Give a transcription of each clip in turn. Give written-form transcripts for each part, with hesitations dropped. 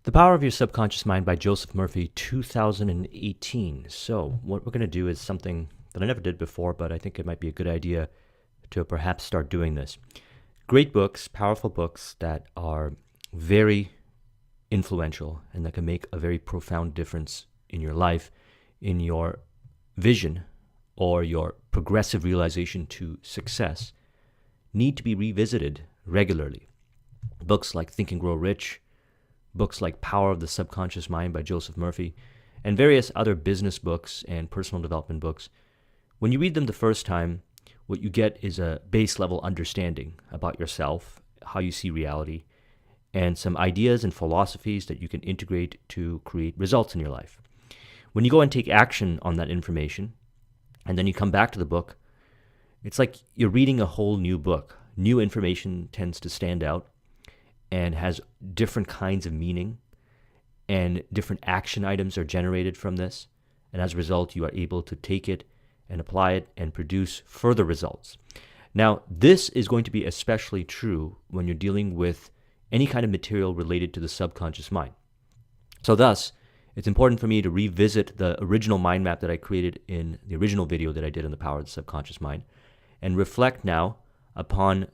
The Power of Your Subconscious Mind by Joseph Murphy, 2018. So, what we're going to do is something that I never did before, but I think it might be a good idea to perhaps start doing this. Great books, powerful books that are very influential and that can make a very profound difference in your life, in your vision, or your progressive realization to success, need to be revisited regularly. Books like Think and Grow Rich, books like Power of the Subconscious Mind by Joseph Murphy, and various other business books and personal development books. When you read them the first time, what you get is a base level understanding about yourself, how you see reality, and some ideas and philosophies that you can integrate to create results in your life. When you go and take action on that information, and then you come back to the book, it's like you're reading a whole new book. New information tends to stand out and has different kinds of meaning, and different action items are generated from this. And as a result, you are able to take it and apply it and produce further results. Now, this is going to be especially true when you're dealing with any kind of material related to the subconscious mind. So thus, it's important for me to revisit the original mind map that I created in the original video that I did on the power of the subconscious mind and reflect now upon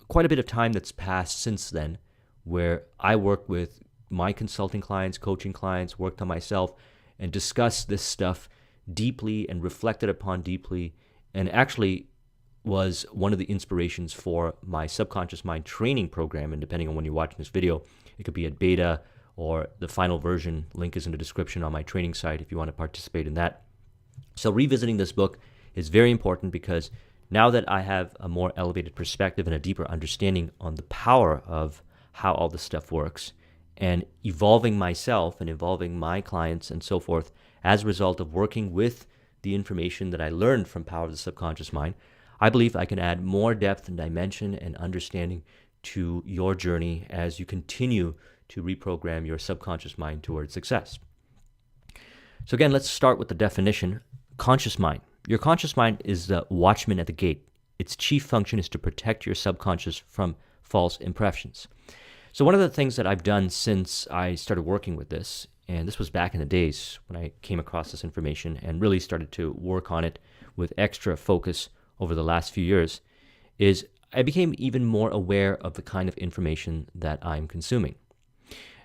quite a bit of time that's passed since then, where I work with my consulting clients, coaching clients, worked on myself, and discussed this stuff deeply and reflected upon deeply, and actually was one of the inspirations for my subconscious mind training program. And depending on when you're watching this video, it could be at beta or the final version. Link is in the description on my training site if you want to participate in that. So revisiting this book is very important because now that I have a more elevated perspective and a deeper understanding on the power of how all this stuff works, and evolving myself and evolving my clients and so forth as a result of working with the information that I learned from Power of the Subconscious Mind, I believe I can add more depth and dimension and understanding to your journey as you continue to reprogram your subconscious mind towards success. So again, let's start with the definition. Conscious mind. Your conscious mind is the watchman at the gate. Its chief function is to protect your subconscious from false impressions. So one of the things that I've done since I started working with this, and this was back in the days when I came across this information and really started to work on it with extra focus over the last few years, is I became even more aware of the kind of information that I'm consuming.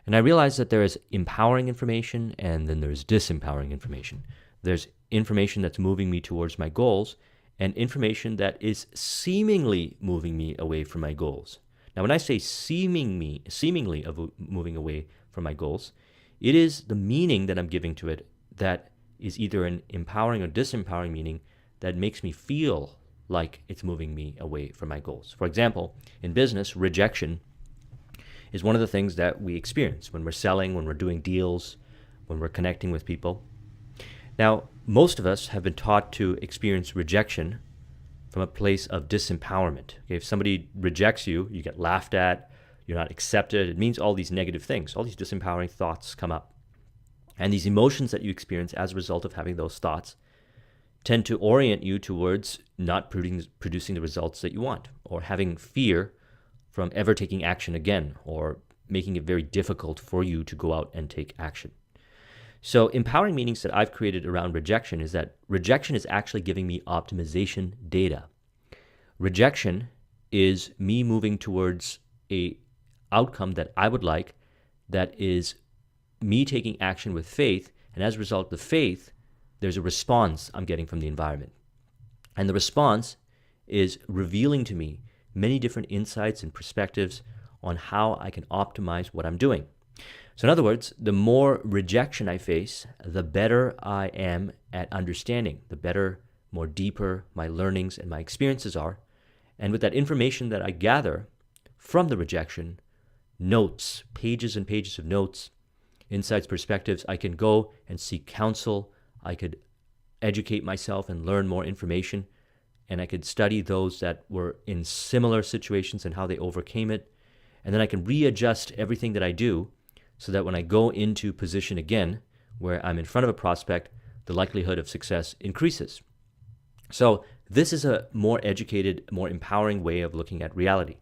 And I realized that there is empowering information and then there's disempowering information. There's information that's moving me towards my goals and information that is seemingly moving me away from my goals. Now, when I say seemingly moving away from my goals, it is the meaning that I'm giving to it that is either an empowering or disempowering meaning that makes me feel like it's moving me away from my goals. For example, in business, rejection is one of the things that we experience when we're selling, when we're doing deals, when we're connecting with people. Now, most of us have been taught to experience rejection from a place of disempowerment. Okay, if somebody rejects you, you get laughed at, you're not accepted. It means all these negative things, all these disempowering thoughts come up. And these emotions that you experience as a result of having those thoughts tend to orient you towards not producing the results that you want, or having fear from ever taking action again, or making it very difficult for you to go out and take action. So empowering meanings that I've created around rejection is that rejection is actually giving me optimization data. Rejection is me moving towards a outcome that I would like, that is me taking action with faith, and as a result of faith, there's a response I'm getting from the environment. And the response is revealing to me many different insights and perspectives on how I can optimize what I'm doing. So in other words, the more rejection I face, the better I am at understanding, the better, more deeper my learnings and my experiences are. And with that information that I gather from the rejection, notes, pages and pages of notes, insights, perspectives, I can go and seek counsel. I could educate myself and learn more information, and I could study those that were in similar situations and how they overcame it. And then I can readjust everything that I do so that when I go into position again, where I'm in front of a prospect, the likelihood of success increases. So this is a more educated, more empowering way of looking at reality.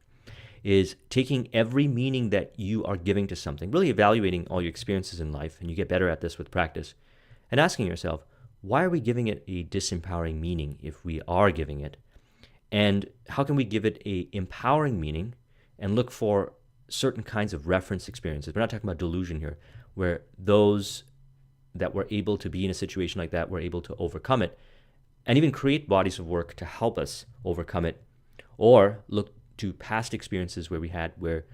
is taking every meaning that you are giving to something, really evaluating all your experiences in life, and you get better at this with practice, and asking yourself, why are we giving it a disempowering meaning if we are giving it? And how can we give it a empowering meaning and look for certain kinds of reference experiences? We're not talking about delusion here, where those that were able to be in a situation like that were able to overcome it and even create bodies of work to help us overcome it, or look to past experiences where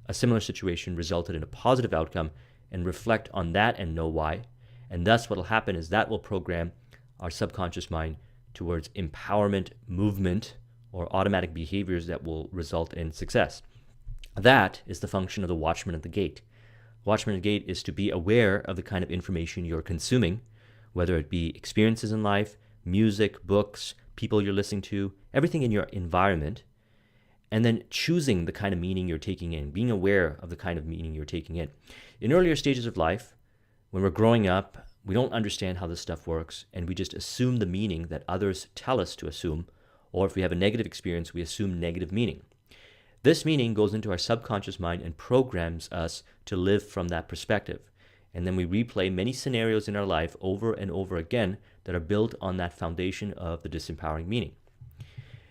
a similar situation resulted in a positive outcome and reflect on that and know why. And thus what will happen is that will program our subconscious mind towards empowerment, movement, or automatic behaviors that will result in success. That is the function of the watchman at the gate. Watchman at the gate is to be aware of the kind of information you're consuming, whether it be experiences in life, music, books, people you're listening to, everything in your environment, and then choosing the kind of meaning you're taking in, being aware of the kind of meaning you're taking in. In earlier stages of life, when we're growing up, we don't understand how this stuff works, and we just assume the meaning that others tell us to assume, or if we have a negative experience, we assume negative meaning. This meaning goes into our subconscious mind and programs us to live from that perspective. And then we replay many scenarios in our life over and over again that are built on that foundation of the disempowering meaning.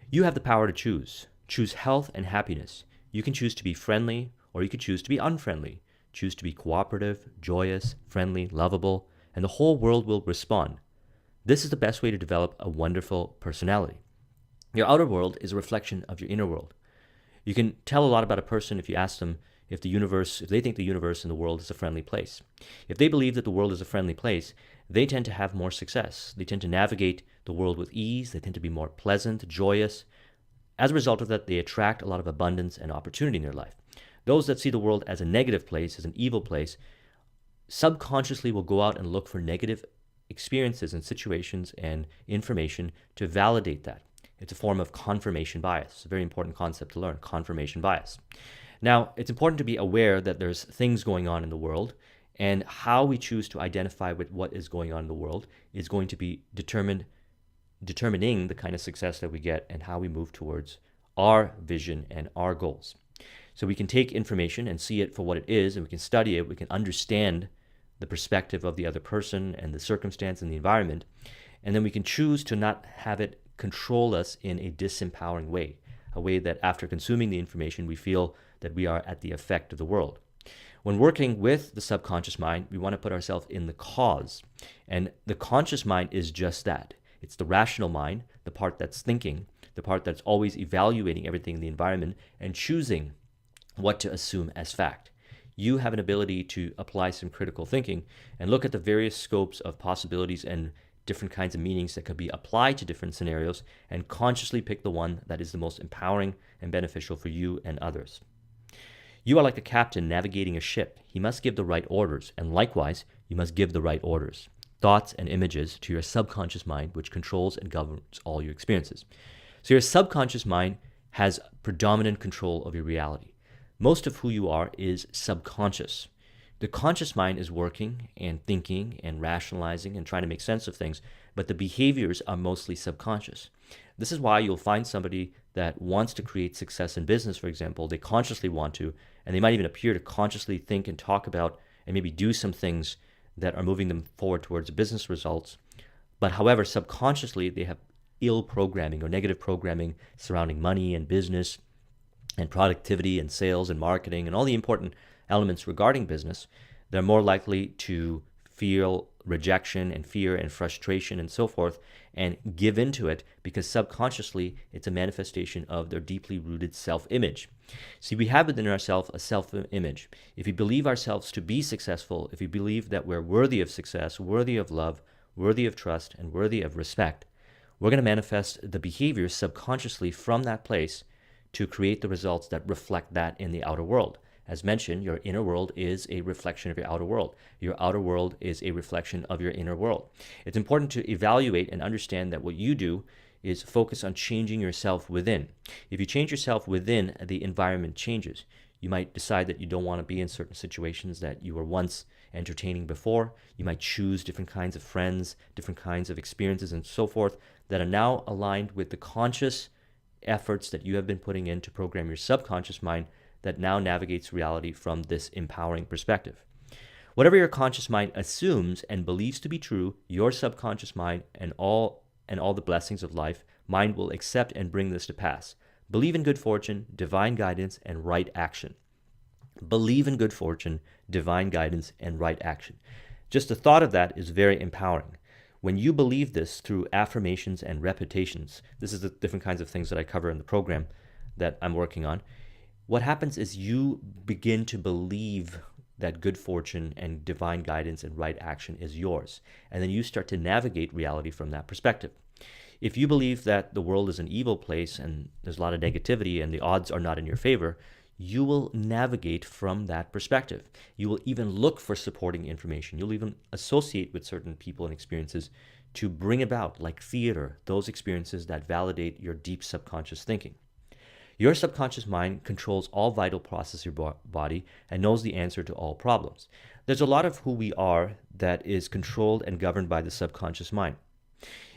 You have the power to choose. Choose health and happiness. You can choose to be friendly, or you could choose to be unfriendly. Choose to be cooperative, joyous, friendly, lovable, and the whole world will respond. This is the best way to develop a wonderful personality. Your outer world is a reflection of your inner world. You can tell a lot about a person if you ask them if they think the universe and the world is a friendly place. If they believe that the world is a friendly place, they tend to have more success. They tend to navigate the world with ease. They tend to be more pleasant, joyous. As a result of that, they attract a lot of abundance and opportunity in their life. Those that see the world as a negative place, as an evil place, subconsciously will go out and look for negative experiences and situations and information to validate that. It's a form of confirmation bias. It's a very important concept to learn, confirmation bias. Now, it's important to be aware that there's things going on in the world, and how we choose to identify with what is going on in the world is going to be determining the kind of success that we get and how we move towards our vision and our goals. So we can take information and see it for what it is, and we can study it, we can understand the perspective of the other person and the circumstance and the environment, and then we can choose to not have it control us in a disempowering way, a way that after consuming the information, we feel that we are at the effect of the world. When working with the subconscious mind, we want to put ourselves in the cause. And the conscious mind is just that. It's the rational mind, the part that's thinking, the part that's always evaluating everything in the environment and choosing what to assume as fact. You have an ability to apply some critical thinking and look at the various scopes of possibilities and different kinds of meanings that could be applied to different scenarios and consciously pick the one that is the most empowering and beneficial for you and others. You are like a captain navigating a ship. He must give the right orders, and likewise, you must give the right orders, thoughts and images to your subconscious mind, which controls and governs all your experiences. So your subconscious mind has predominant control of your reality. Most of who you are is subconscious. The conscious mind is working and thinking and rationalizing and trying to make sense of things, but the behaviors are mostly subconscious. This is why you'll find somebody that wants to create success in business, for example. They consciously want to, and they might even appear to consciously think and talk about and maybe do some things that are moving them forward towards business results. But however, subconsciously, they have ill programming or negative programming surrounding money and business and productivity and sales and marketing and all the important elements regarding business. They're more likely to feel rejection and fear and frustration and so forth and give into it because subconsciously it's a manifestation of their deeply rooted self-image. See, we have within ourselves a self-image. If we believe ourselves to be successful, if we believe that we're worthy of success, worthy of love, worthy of trust, and worthy of respect, we're going to manifest the behaviors subconsciously from that place to create the results that reflect that in the outer world. As mentioned, your inner world is a reflection of your outer world. Your outer world is a reflection of your inner world. It's important to evaluate and understand that what you do is focus on changing yourself within. If you change yourself within, the environment changes. You might decide that you don't want to be in certain situations that you were once entertaining before. You might choose different kinds of friends, different kinds of experiences and so forth that are now aligned with the conscious efforts that you have been putting in to program your subconscious mind that now navigates reality from this empowering perspective. Whatever your conscious mind assumes and believes to be true, your subconscious mind and all the blessings of life, mind will accept and bring this to pass. Believe in good fortune, divine guidance, and right action. Believe in good fortune, divine guidance, and right action. Just the thought of that is very empowering. When you believe this through affirmations and repetitions, this is the different kinds of things that I cover in the program that I'm working on. What happens is you begin to believe that good fortune and divine guidance and right action is yours. And then you start to navigate reality from that perspective. If you believe that the world is an evil place and there's a lot of negativity and the odds are not in your favor, you will navigate from that perspective. You will even look for supporting information. You'll even associate with certain people and experiences to bring about, like theater, those experiences that validate your deep subconscious thinking. Your subconscious mind controls all vital processes of your body and knows the answer to all problems. There's a lot of who we are that is controlled and governed by the subconscious mind.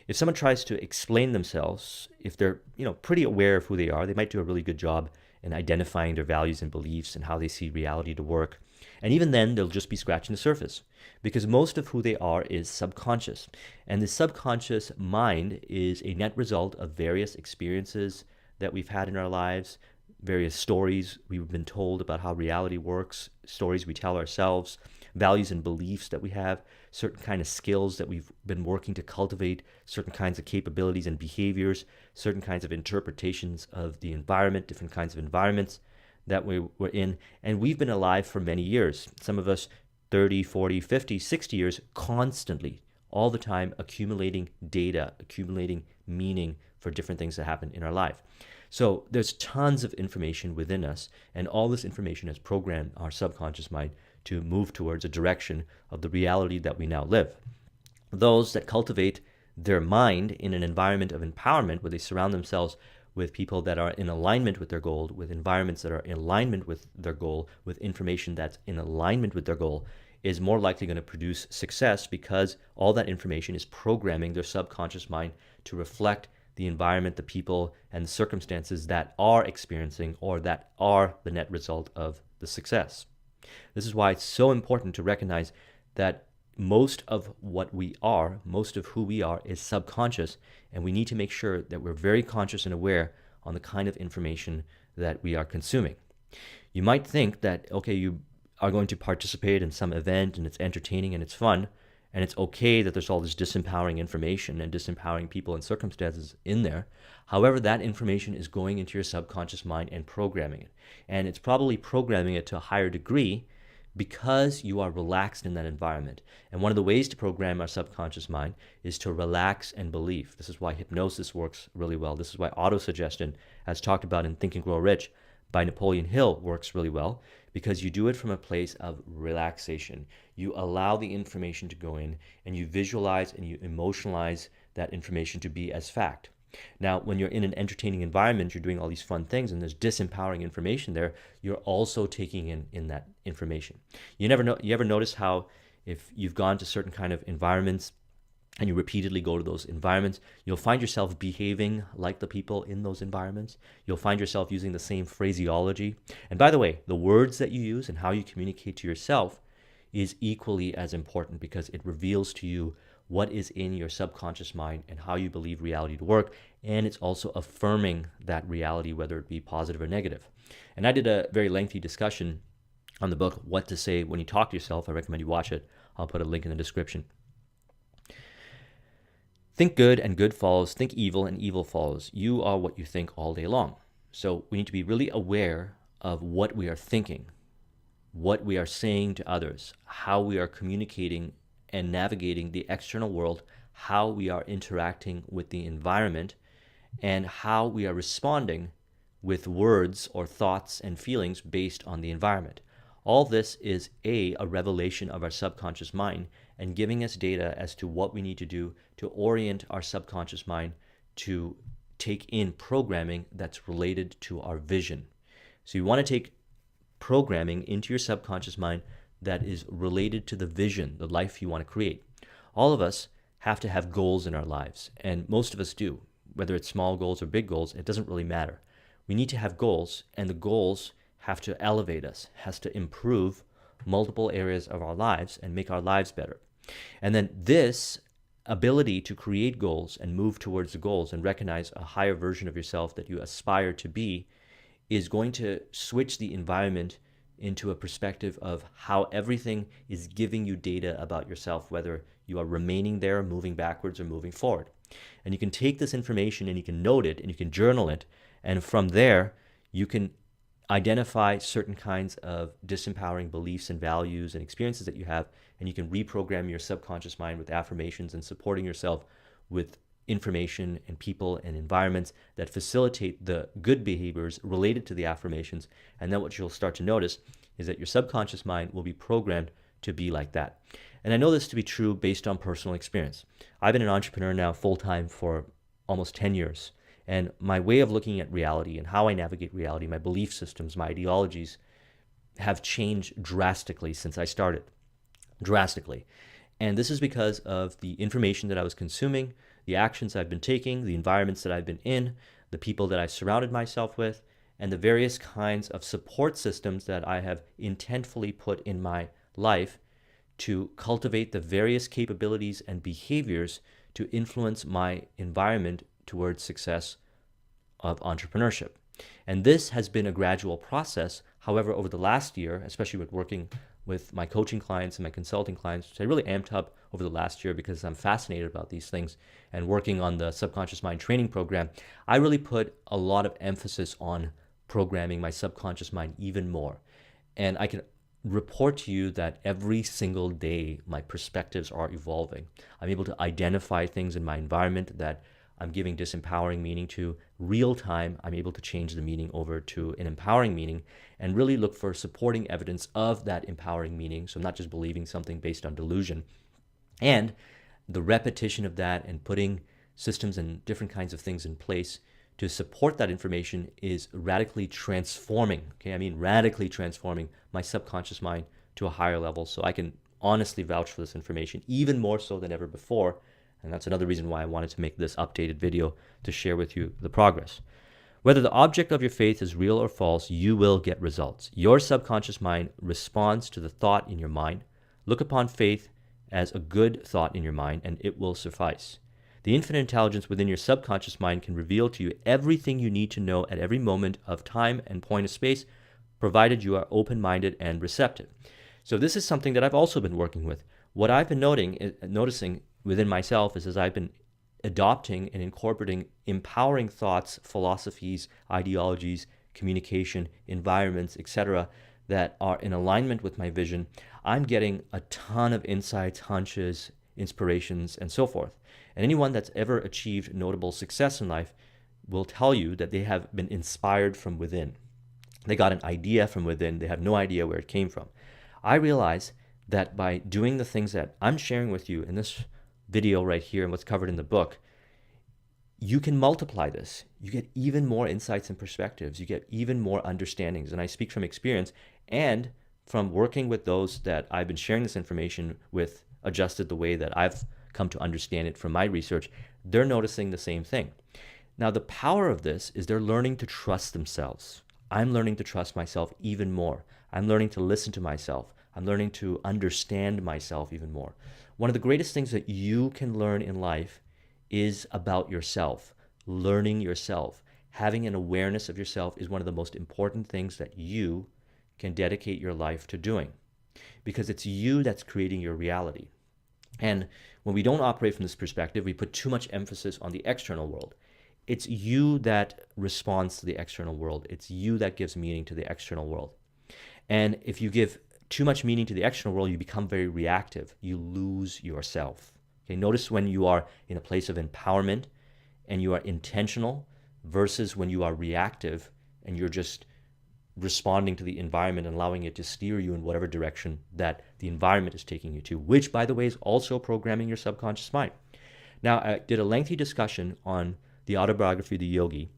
If someone tries to explain themselves, if they're pretty aware of who they are, they might do a really good job in identifying their values and beliefs and how they see reality to work. And even then, they'll just be scratching the surface because most of who they are is subconscious. And the subconscious mind is a net result of various experiences that we've had in our lives, various stories we've been told about how reality works, stories we tell ourselves, values and beliefs that we have, certain kind of skills that we've been working to cultivate, certain kinds of capabilities and behaviors, certain kinds of interpretations of the environment, different kinds of environments that we're in. And we've been alive for many years. Some of us 30, 40, 50, 60 years, constantly, all the time, accumulating data, accumulating meaning for different things that happen in our life. So there's tons of information within us, and all this information has programmed our subconscious mind to move towards a direction of the reality that we now live. Those that cultivate their mind in an environment of empowerment, where they surround themselves with people that are in alignment with their goal, with environments that are in alignment with their goal, with information that's in alignment with their goal, is more likely going to produce success because all that information is programming their subconscious mind to reflect the environment, the people, and the circumstances that are experiencing or that are the net result of the success. This is why it's so important to recognize that most of what we are, most of who we are, is subconscious, and we need to make sure that we're very conscious and aware on the kind of information that we are consuming. You might think that, okay, you are going to participate in some event and it's entertaining and it's fun, and it's okay that there's all this disempowering information and disempowering people and circumstances in there. However, that information is going into your subconscious mind and programming it. And it's probably programming it to a higher degree because you are relaxed in that environment. And one of the ways to program our subconscious mind is to relax and believe. This is why hypnosis works really well. This is why autosuggestion, as talked about in Think and Grow Rich by Napoleon Hill, works really well, because you do it from a place of relaxation. You allow the information to go in, and you visualize and you emotionalize that information to be as fact. Now, when you're in an entertaining environment, you're doing all these fun things, and there's disempowering information there, you're also taking in that information. You ever notice how if you've gone to certain kind of environments and you repeatedly go to those environments, you'll find yourself behaving like the people in those environments. You'll find yourself using the same phraseology. And by the way, the words that you use and how you communicate to yourself is equally as important, because it reveals to you what is in your subconscious mind and how you believe reality to work. And it's also affirming that reality, whether it be positive or negative. And I did a very lengthy discussion on the book, What to Say When You Talk to Yourself. I recommend you watch it. I'll put a link in the description. Think good and good follows. Think evil and evil follows. You are what you think all day long. So we need to be really aware of what we are thinking, what we are saying to others, how we are communicating and navigating the external world, how we are interacting with the environment, and how we are responding with words or thoughts and feelings based on the environment. All this is a revelation of our subconscious mind and giving us data as to what we need to do to orient our subconscious mind to take in programming that's related to our vision. So you want to take programming into your subconscious mind that is related to the vision, the life you want to create. All of us have to have goals in our lives, and most of us do. whether it's small goals or big goals, it doesn't really matter. We need to have goals, and the goals have to elevate us, has to improve multiple areas of our lives and make our lives better. And then this ability to create goals and move towards the goals and recognize a higher version of yourself that you aspire to be is going to switch the environment into a perspective of how everything is giving you data about yourself, whether you are remaining there, moving backwards, or moving forward. And you can take this information and you can note it and you can journal it. And from there, you can identify certain kinds of disempowering beliefs and values and experiences that you have, and you can reprogram your subconscious mind with affirmations and supporting yourself with information and people and environments that facilitate the good behaviors related to the affirmations. And then what you'll start to notice is that your subconscious mind will be programmed to be like that. And I know this to be true based on personal experience. I've been an entrepreneur now full-time for almost 10 years. And my way of looking at reality and how I navigate reality, my belief systems, my ideologies have changed drastically since I started. Drastically. And this is because of the information that I was consuming, the actions I've been taking, the environments that I've been in, the people that I've surrounded myself with, and the various kinds of support systems that I have intentfully put in my life to cultivate the various capabilities and behaviors to influence my environment towards success of entrepreneurship. And this has been a gradual process. However, over the last year, especially with working with my coaching clients and my consulting clients, which I really amped up over the last year because I'm fascinated about these things, and working on the subconscious mind training program, I really put a lot of emphasis on programming my subconscious mind even more. And I can report to you that every single day my perspectives are evolving. I'm able to identify things in my environment that I'm giving disempowering meaning to. Real time, I'm able to change the meaning over to an empowering meaning and really look for supporting evidence of that empowering meaning. So I'm not just believing something based on delusion. And the repetition of that and putting systems and different kinds of things in place to support that information is radically transforming, radically transforming my subconscious mind to a higher level. So I can honestly vouch for this information, even more so than ever before. And that's another reason why I wanted to make this updated video to share with you the progress. Whether the object of your faith is real or false, you will get results. Your subconscious mind responds to the thought in your mind. Look upon faith as a good thought in your mind, and it will suffice. The infinite intelligence within your subconscious mind can reveal to you everything you need to know at every moment of time and point of space, provided you are open-minded and receptive. So this is something that I've also been working with. What I've been noticing within myself is as I've been adopting and incorporating empowering thoughts, philosophies, ideologies, communication, environments, etc., that are in alignment with my vision, I'm getting a ton of insights, hunches, inspirations, and so forth. And anyone that's ever achieved notable success in life will tell you that they have been inspired from within. They got an idea from within. They have no idea where it came from. I realize that by doing the things that I'm sharing with you in this video right here and what's covered in the book, you can multiply this. You get even more insights and perspectives. You get even more understandings. And I speak from experience and from working with those that I've been sharing this information with, adjusted the way that I've come to understand it from my research. They're noticing the same thing. Now, the power of this is they're learning to trust themselves. I'm learning to trust myself even more. I'm learning to listen to myself. I'm learning to understand myself even more. One of the greatest things that you can learn in life is about yourself. Learning yourself. Having an awareness of yourself is one of the most important things that you can dedicate your life to doing, because it's you that's creating your reality. And when we don't operate from this perspective, we put too much emphasis on the external world. It's you that responds to the external world. It's you that gives meaning to the external world. And if you give too much meaning to the external world, you become very reactive. You lose yourself. Okay, notice when you are in a place of empowerment and you are intentional versus when you are reactive and you're just responding to the environment and allowing it to steer you in whatever direction that the environment is taking you to, which, by the way, is also programming your subconscious mind. Now, I did a lengthy discussion on the autobiography of the yogi,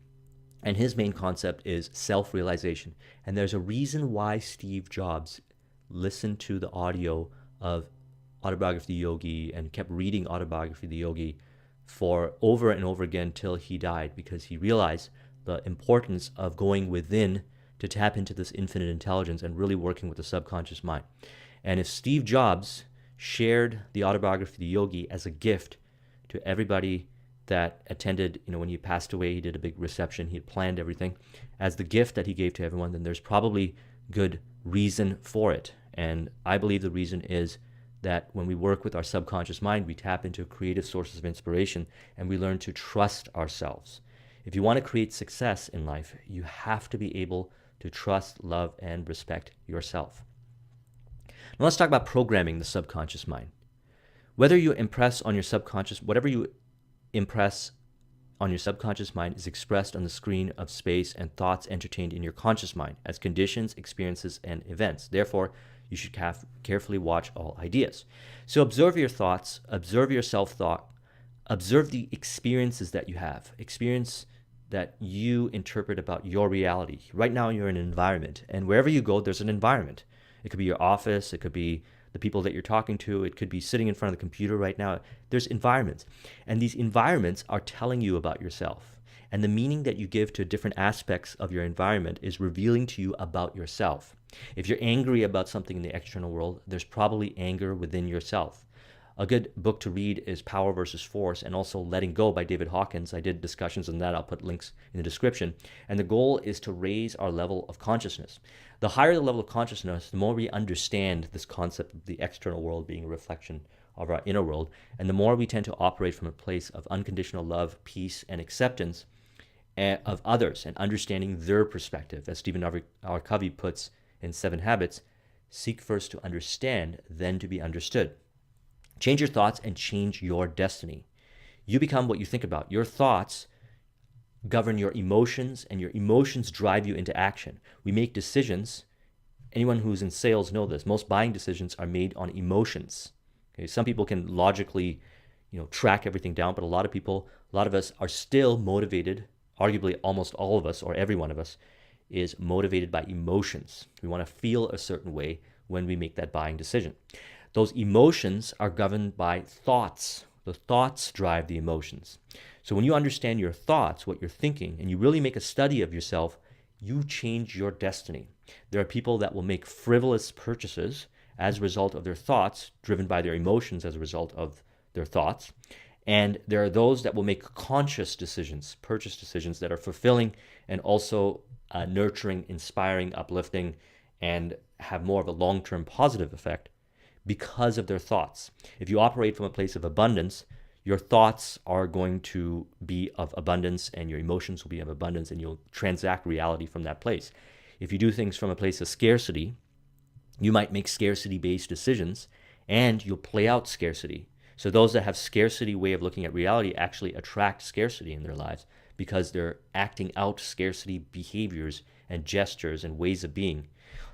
and his main concept is self-realization. And there's a reason why Steve Jobs listened to the audio of Autobiography of the Yogi and kept reading Autobiography of the Yogi for over and over again till he died, because he realized the importance of going within to tap into this infinite intelligence and really working with the subconscious mind. And if Steve Jobs shared the autobiography of the yogi as a gift to everybody that attended, when he passed away, he did a big reception, he had planned everything as the gift that he gave to everyone, then there's probably good reason for it. And I believe the reason is that when we work with our subconscious mind, we tap into creative sources of inspiration and we learn to trust ourselves. If you want to create success in life, you have to be able to trust, love, and respect yourself. Now let's talk about programming the subconscious mind. Whether you impress on your subconscious, whatever you impress on your subconscious mind is expressed on the screen of space and thoughts entertained in your conscious mind as conditions, experiences, and events. Therefore, you should carefully watch all ideas. So observe your thoughts, observe your self-thought, observe the experiences that you have, experience that you interpret about your reality. Right now, you're in an environment, and wherever you go, there's an environment. It could be your office, it could be the people that you're talking to, it could be sitting in front of the computer right now. There's environments, and these environments are telling you about yourself. And the meaning that you give to different aspects of your environment is revealing to you about yourself. If you're angry about something in the external world, there's probably anger within yourself. A good book to read is Power versus Force, and also Letting Go by David Hawkins. I did discussions on that. I'll put links in the description. And the goal is to raise our level of consciousness. The higher the level of consciousness, the more we understand this concept of the external world being a reflection of our inner world, and the more we tend to operate from a place of unconditional love, peace, and acceptance of others, and understanding their perspective. As Stephen R. Covey puts in 7 Habits, seek first to understand, then to be understood. Change your thoughts and change your destiny. You become what you think about. Your thoughts govern your emotions, and your emotions drive you into action. We make decisions. Anyone who's in sales know this. Most buying decisions are made on emotions. Okay? Some people can logically, track everything down, but a lot of us are still motivated. Arguably, almost all of us, or every one of us, is motivated by emotions. We want to feel a certain way when we make that buying decision. Those emotions are governed by thoughts. The thoughts drive the emotions. So when you understand your thoughts, what you're thinking, and you really make a study of yourself, you change your destiny. There are people that will make frivolous purchases as a result of their thoughts, driven by their emotions as a result of their thoughts. And there are those that will make conscious decisions, purchase decisions that are fulfilling and also nurturing, inspiring, uplifting, and have more of a long-term positive effect because of their thoughts. If you operate from a place of abundance, your thoughts are going to be of abundance and your emotions will be of abundance, and you'll transact reality from that place. If you do things from a place of scarcity, you might make scarcity-based decisions and you'll play out scarcity. So those that have scarcity way of looking at reality actually attract scarcity in their lives because they're acting out scarcity behaviors and gestures and ways of being.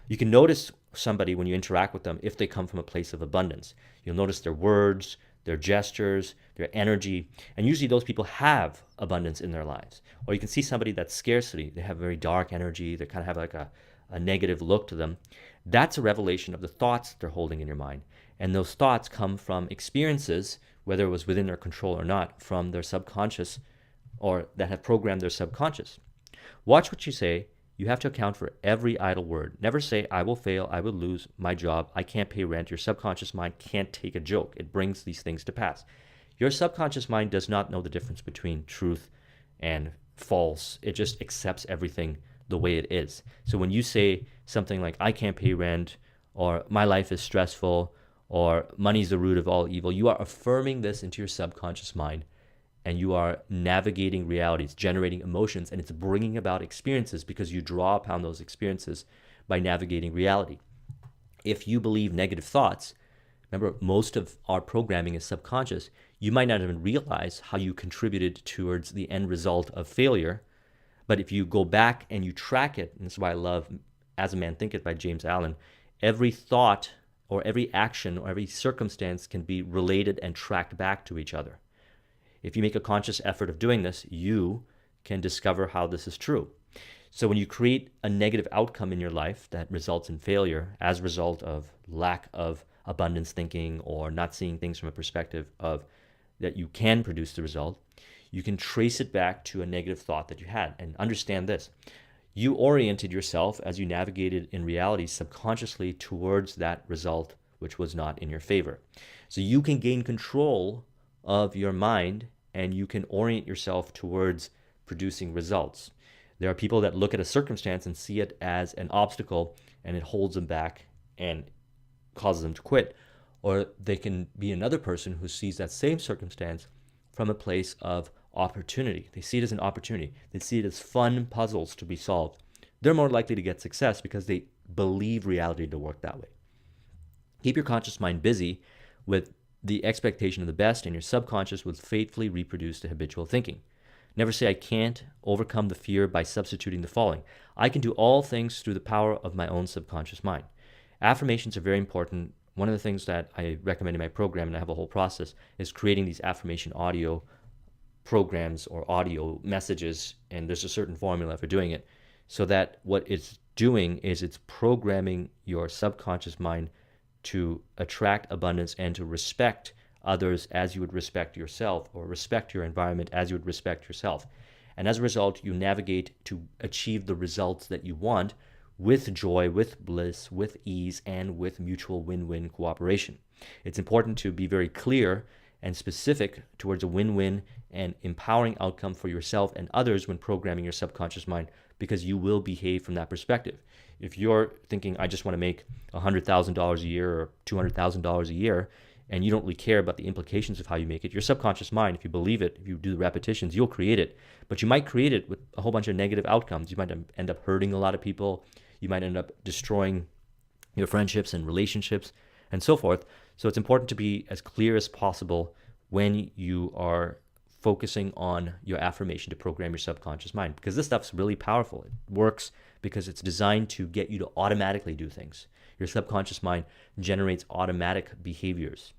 You can notice somebody when you interact with them if they come from a place of abundance. You'll notice their words, their gestures, their energy, and usually those people have abundance in their lives. Or you can see somebody that's scarcity. They have very dark energy. They kind of have like a negative look to them. That's a revelation of the thoughts they're holding in your mind. And those thoughts come from experiences, whether it was within their control or not, from their subconscious or that have programmed their subconscious. Watch what you say. You have to account for every idle word. Never say, I will fail, I will lose my job, I can't pay rent. Your subconscious mind can't take a joke. It brings these things to pass. Your subconscious mind does not know the difference between truth and false. It just accepts everything the way it is. So when you say something like, I can't pay rent, or my life is stressful, or money's the root of all evil, you are affirming this into your subconscious mind. And you are navigating realities, generating emotions, and it's bringing about experiences because you draw upon those experiences by navigating reality. If you believe negative thoughts, remember, most of our programming is subconscious. You might not even realize how you contributed towards the end result of failure. But if you go back and you track it, and this is why I love As a Man Thinketh by James Allen, every thought or every action or every circumstance can be related and tracked back to each other. If you make a conscious effort of doing this, you can discover how this is true. So when you create a negative outcome in your life that results in failure as a result of lack of abundance thinking or not seeing things from a perspective of that you can produce the result, you can trace it back to a negative thought that you had. And understand this: you oriented yourself as you navigated in reality subconsciously towards that result which was not in your favor. So you can gain control of your mind and you can orient yourself towards producing results. There are people that look at a circumstance and see it as an obstacle and it holds them back and causes them to quit. Or they can be another person who sees that same circumstance from a place of opportunity. They see it as an opportunity. They see it as fun puzzles to be solved. They're more likely to get success because they believe reality to work that way. Keep your conscious mind busy with the expectation of the best, and your subconscious will faithfully reproduce the habitual thinking. Never say, I can't overcome the fear by substituting the following. I can do all things through the power of my own subconscious mind. Affirmations are very important. One of the things that I recommend in my program, and I have a whole process, is creating these affirmation audio programs or audio messages, and there's a certain formula for doing it, so that what it's doing is it's programming your subconscious mind to attract abundance and to respect others as you would respect yourself, or respect your environment as you would respect yourself. And as a result, you navigate to achieve the results that you want with joy, with bliss, with ease, and with mutual win-win cooperation. It's important to be very clear and specific towards a win-win and empowering outcome for yourself and others when programming your subconscious mind, because you will behave from that perspective. If you're thinking, I just want to make $100,000 a year or $200,000 a year, and you don't really care about the implications of how you make it, your subconscious mind, if you believe it, if you do the repetitions, you'll create it. But you might create it with a whole bunch of negative outcomes. You might end up hurting a lot of people. You might end up destroying your friendships and relationships and so forth. So it's important to be as clear as possible when you are focusing on your affirmation to program your subconscious mind, because this stuff's really powerful. It works because it's designed to get you to automatically do things. Your subconscious mind generates automatic behaviors.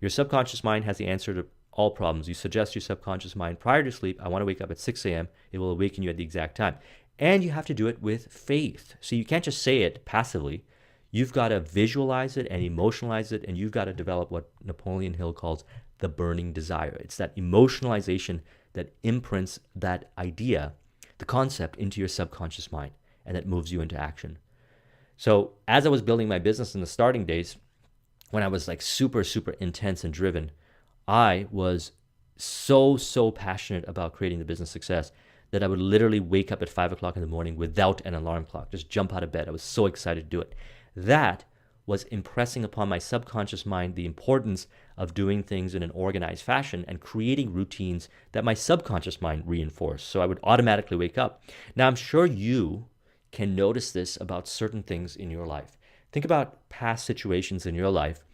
Your subconscious mind has the answer to all problems. You suggest your subconscious mind prior to sleep, I want to wake up at 6 a.m. It will awaken you at the exact time. And you have to do it with faith. So you can't just say it passively. You've got to visualize it and emotionalize it, and you've got to develop what Napoleon Hill calls the burning desire. It's that emotionalization that imprints that idea, the concept, into your subconscious mind, and that moves you into action. So as I was building my business in the starting days, when I was like super, super intense and driven, I was so passionate about creating the business success that I would literally wake up at 5 o'clock in the morning without an alarm clock, just jump out of bed. I was so excited to do it. That was impressing upon my subconscious mind the importance of doing things in an organized fashion and creating routines that my subconscious mind reinforced. So I would automatically wake up. Now, I'm sure you can notice this about certain things in your life. Think about past situations in your life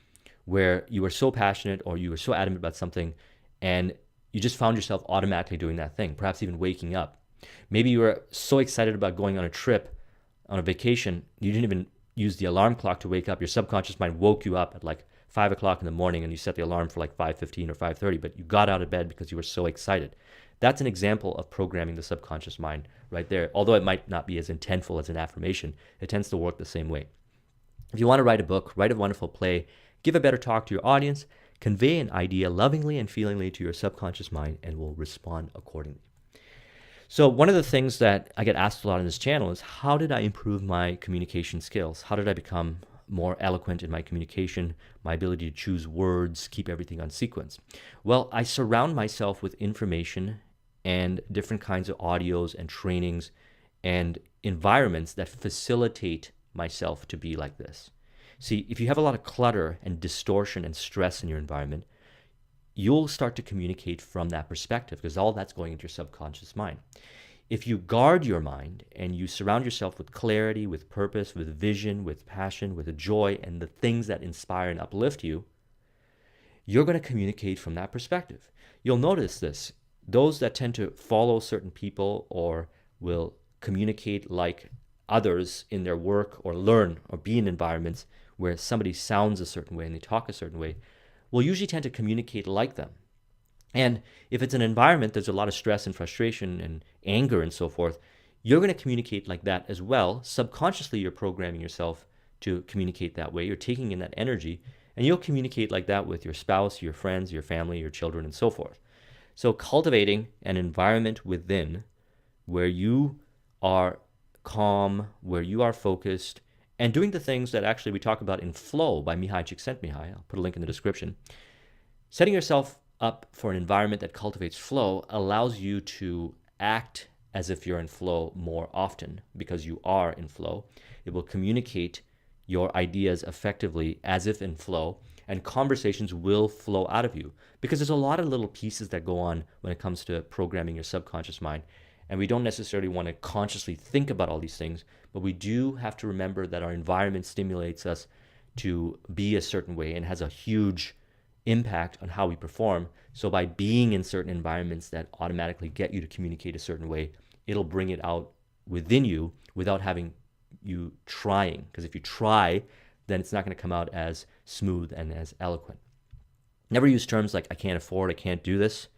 where you were so passionate or you were so adamant about something and you just found yourself automatically doing that thing, perhaps even waking up. Maybe you were so excited about going on a trip, on a vacation, you didn't even use the alarm clock to wake up. Your subconscious mind woke you up at like 5 o'clock in the morning and you set the alarm for like 5:15 or 5:30, but you got out of bed because you were so excited. That's an example of programming the subconscious mind right there. Although it might not be as intentful as an affirmation, it tends to work the same way. If you want to write a book, write a wonderful play, give a better talk to your audience, convey an idea lovingly and feelingly to your subconscious mind, and will respond accordingly. So one of the things that I get asked a lot on this channel is, how did I improve my communication skills? How did I become more eloquent in my communication, my ability to choose words, keep everything on sequence? Well, I surround myself with information and different kinds of audios and trainings and environments that facilitate myself to be like this. See, if you have a lot of clutter and distortion and stress in your environment, you'll start to communicate from that perspective because all that's going into your subconscious mind. If you guard your mind and you surround yourself with clarity, with purpose, with vision, with passion, with joy, and the things that inspire and uplift you, you're going to communicate from that perspective. You'll notice this. Those that tend to follow certain people or will communicate like others in their work or learn or be in environments where somebody sounds a certain way and they talk a certain way, will usually tend to communicate like them. And if it's an environment, there's a lot of stress and frustration and anger and so forth, you're going to communicate like that as well. Subconsciously, you're programming yourself to communicate that way. You're taking in that energy, And you'll communicate like that with your spouse, your friends, your family, your children, and so forth. So cultivating an environment within where you are calm, where you are focused, and doing the things that actually we talk about in Flow by Mihai Csikszentmihalyi. I'll put a link in the description. Setting yourself up for an environment that cultivates flow allows you to act as if you're in flow more often because you are in flow. It will communicate your ideas effectively as if in flow, and conversations will flow out of you because there's a lot of little pieces that go on when it comes to programming your subconscious mind. And we don't necessarily want to consciously think about all these things, but we do have to remember that our environment stimulates us to be a certain way and has a huge impact on how we perform. So by being in certain environments that automatically get you to communicate a certain way, it'll bring it out within you without having you trying. Because if you try, then it's not going to come out as smooth and as eloquent. Never use terms like I can't afford, I can't do this.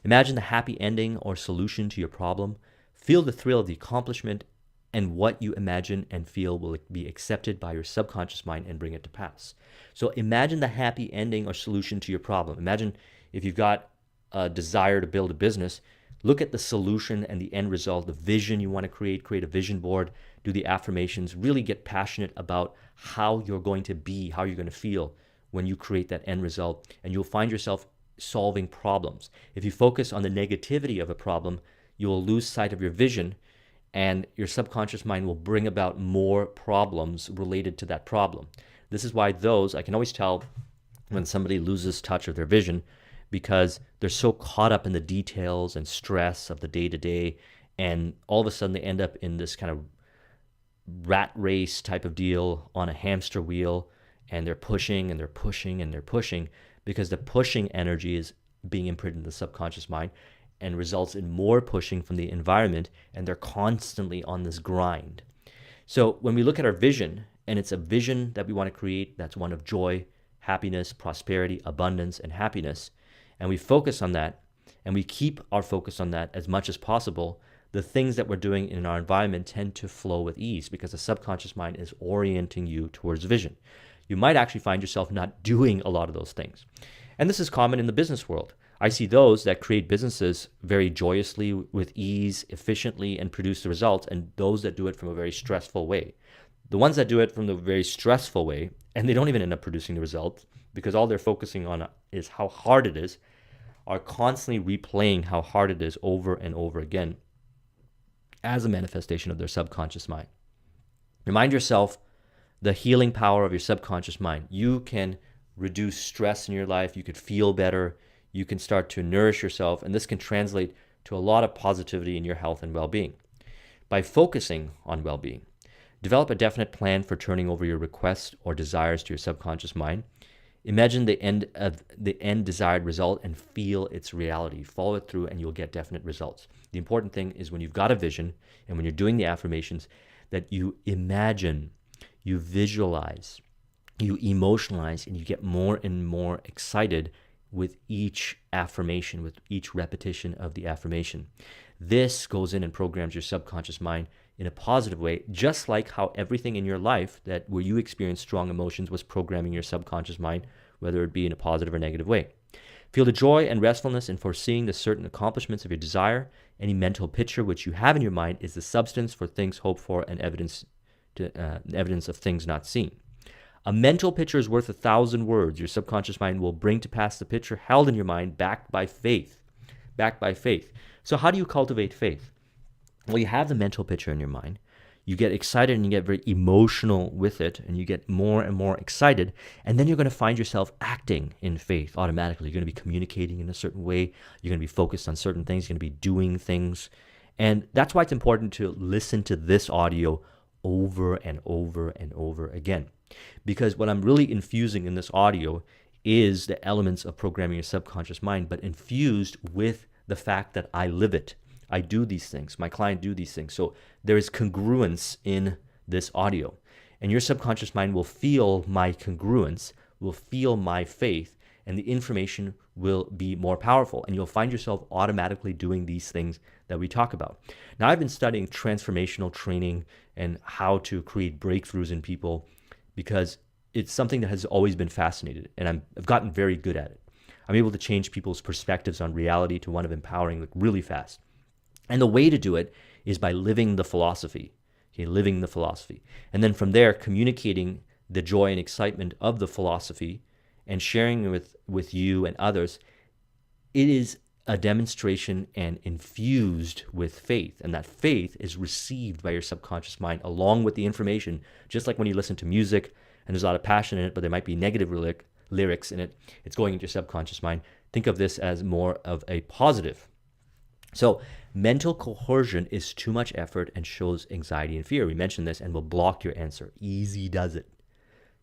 Imagine the happy ending or solution to your problem. Feel the thrill of the accomplishment, and what you imagine and feel will be accepted by your subconscious mind and bring it to pass. So imagine the happy ending or solution to your problem. Imagine if you've got a desire to build a business, look at the solution and the end result, the vision you want to create a vision board, do the affirmations, really get passionate about how you're going to be, how you're going to feel when you create that end result, and you'll find yourself solving problems. If you focus on the negativity of a problem, you will lose sight of your vision, and your subconscious mind will bring about more problems related to that problem. This is why I can always tell when somebody loses touch of their vision because they're so caught up in the details and stress of the day-to-day, and all of a sudden they end up in this kind of rat race type of deal on a hamster wheel, and they're pushing and they're pushing and they're pushing because the pushing energy is being imprinted in the subconscious mind and results in more pushing from the environment, and they're constantly on this grind. So when we look at our vision, and it's a vision that we want to create that's one of joy, happiness, prosperity, abundance, and happiness, and we focus on that, and we keep our focus on that as much as possible, the things that we're doing in our environment tend to flow with ease because the subconscious mind is orienting you towards vision. You might actually find yourself not doing a lot of those things. And this is common in the business world. I see those that create businesses very joyously, with ease, efficiently, and produce the results, and those that do it from a very stressful way. The ones that do it from the very stressful way, and they don't even end up producing the results because all they're focusing on is how hard it is, are constantly replaying how hard it is over and over again as a manifestation of their subconscious mind. Remind yourself the healing power of your subconscious mind. You can reduce stress in your life. You could feel better. You can start to nourish yourself, and this can translate to a lot of positivity in your health and well-being. By focusing on well-being, develop a definite plan for turning over your requests or desires to your subconscious mind. Imagine the end desired result and feel its reality. Follow it through and you'll get definite results. The important thing is when you've got a vision and when you're doing the affirmations, that you imagine, you visualize, you emotionalize, and you get more and more excited with each affirmation, with each repetition of the affirmation. This goes in and programs your subconscious mind in a positive way, just like how everything in your life that where you experience strong emotions was programming your subconscious mind, whether it be in a positive or negative way. Feel the joy and restfulness in foreseeing the certain accomplishments of your desire. Any mental picture which you have in your mind is the substance for things hoped for and evidence of things not seen. A mental picture is worth 1,000 words. Your subconscious mind will bring to pass the picture held in your mind, backed by faith. Backed by faith. So how do you cultivate faith? Well, you have the mental picture in your mind. You get excited and you get very emotional with it, and you get more and more excited, and then you're going to find yourself acting in faith automatically. You're going to be communicating in a certain way. You're going to be focused on certain things. You're going to be doing things. And that's why it's important to listen to this audio over and over and over again. Because what I'm really infusing in this audio is the elements of programming your subconscious mind, but infused with the fact that I live it. I do these things. My client do these things. So there is congruence in this audio. And your subconscious mind will feel my congruence, will feel my faith, and the information will be more powerful. And you'll find yourself automatically doing these things that we talk about. Now, I've been studying transformational training and how to create breakthroughs in people because it's something that has always been fascinated, and I've gotten very good at it. I'm able to change people's perspectives on reality to one of empowering like really fast. And the way to do it is by living the philosophy, okay, living the philosophy. And then from there, communicating the joy and excitement of the philosophy and sharing it with you and others. It is a demonstration and infused with faith. And that faith is received by your subconscious mind along with the information, just like when you listen to music and there's a lot of passion in it, but there might be negative lyrics in it. It's going into your subconscious mind. Think of this as more of a positive. So mental coercion is too much effort and shows anxiety and fear. We mentioned this and will block your answer. Easy does it.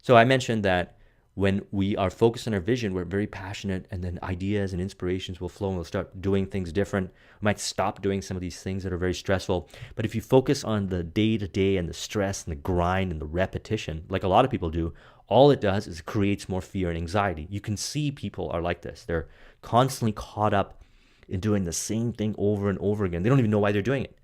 So I mentioned that when we are focused on our vision, we're very passionate, and then ideas and inspirations will flow and we'll start doing things different. We might stop doing some of these things that are very stressful. But if you focus on the day-to-day and the stress and the grind and the repetition, like a lot of people do, all it does is it creates more fear and anxiety. You can see people are like this. They're constantly caught up in doing the same thing over and over again. They don't even know why they're doing it.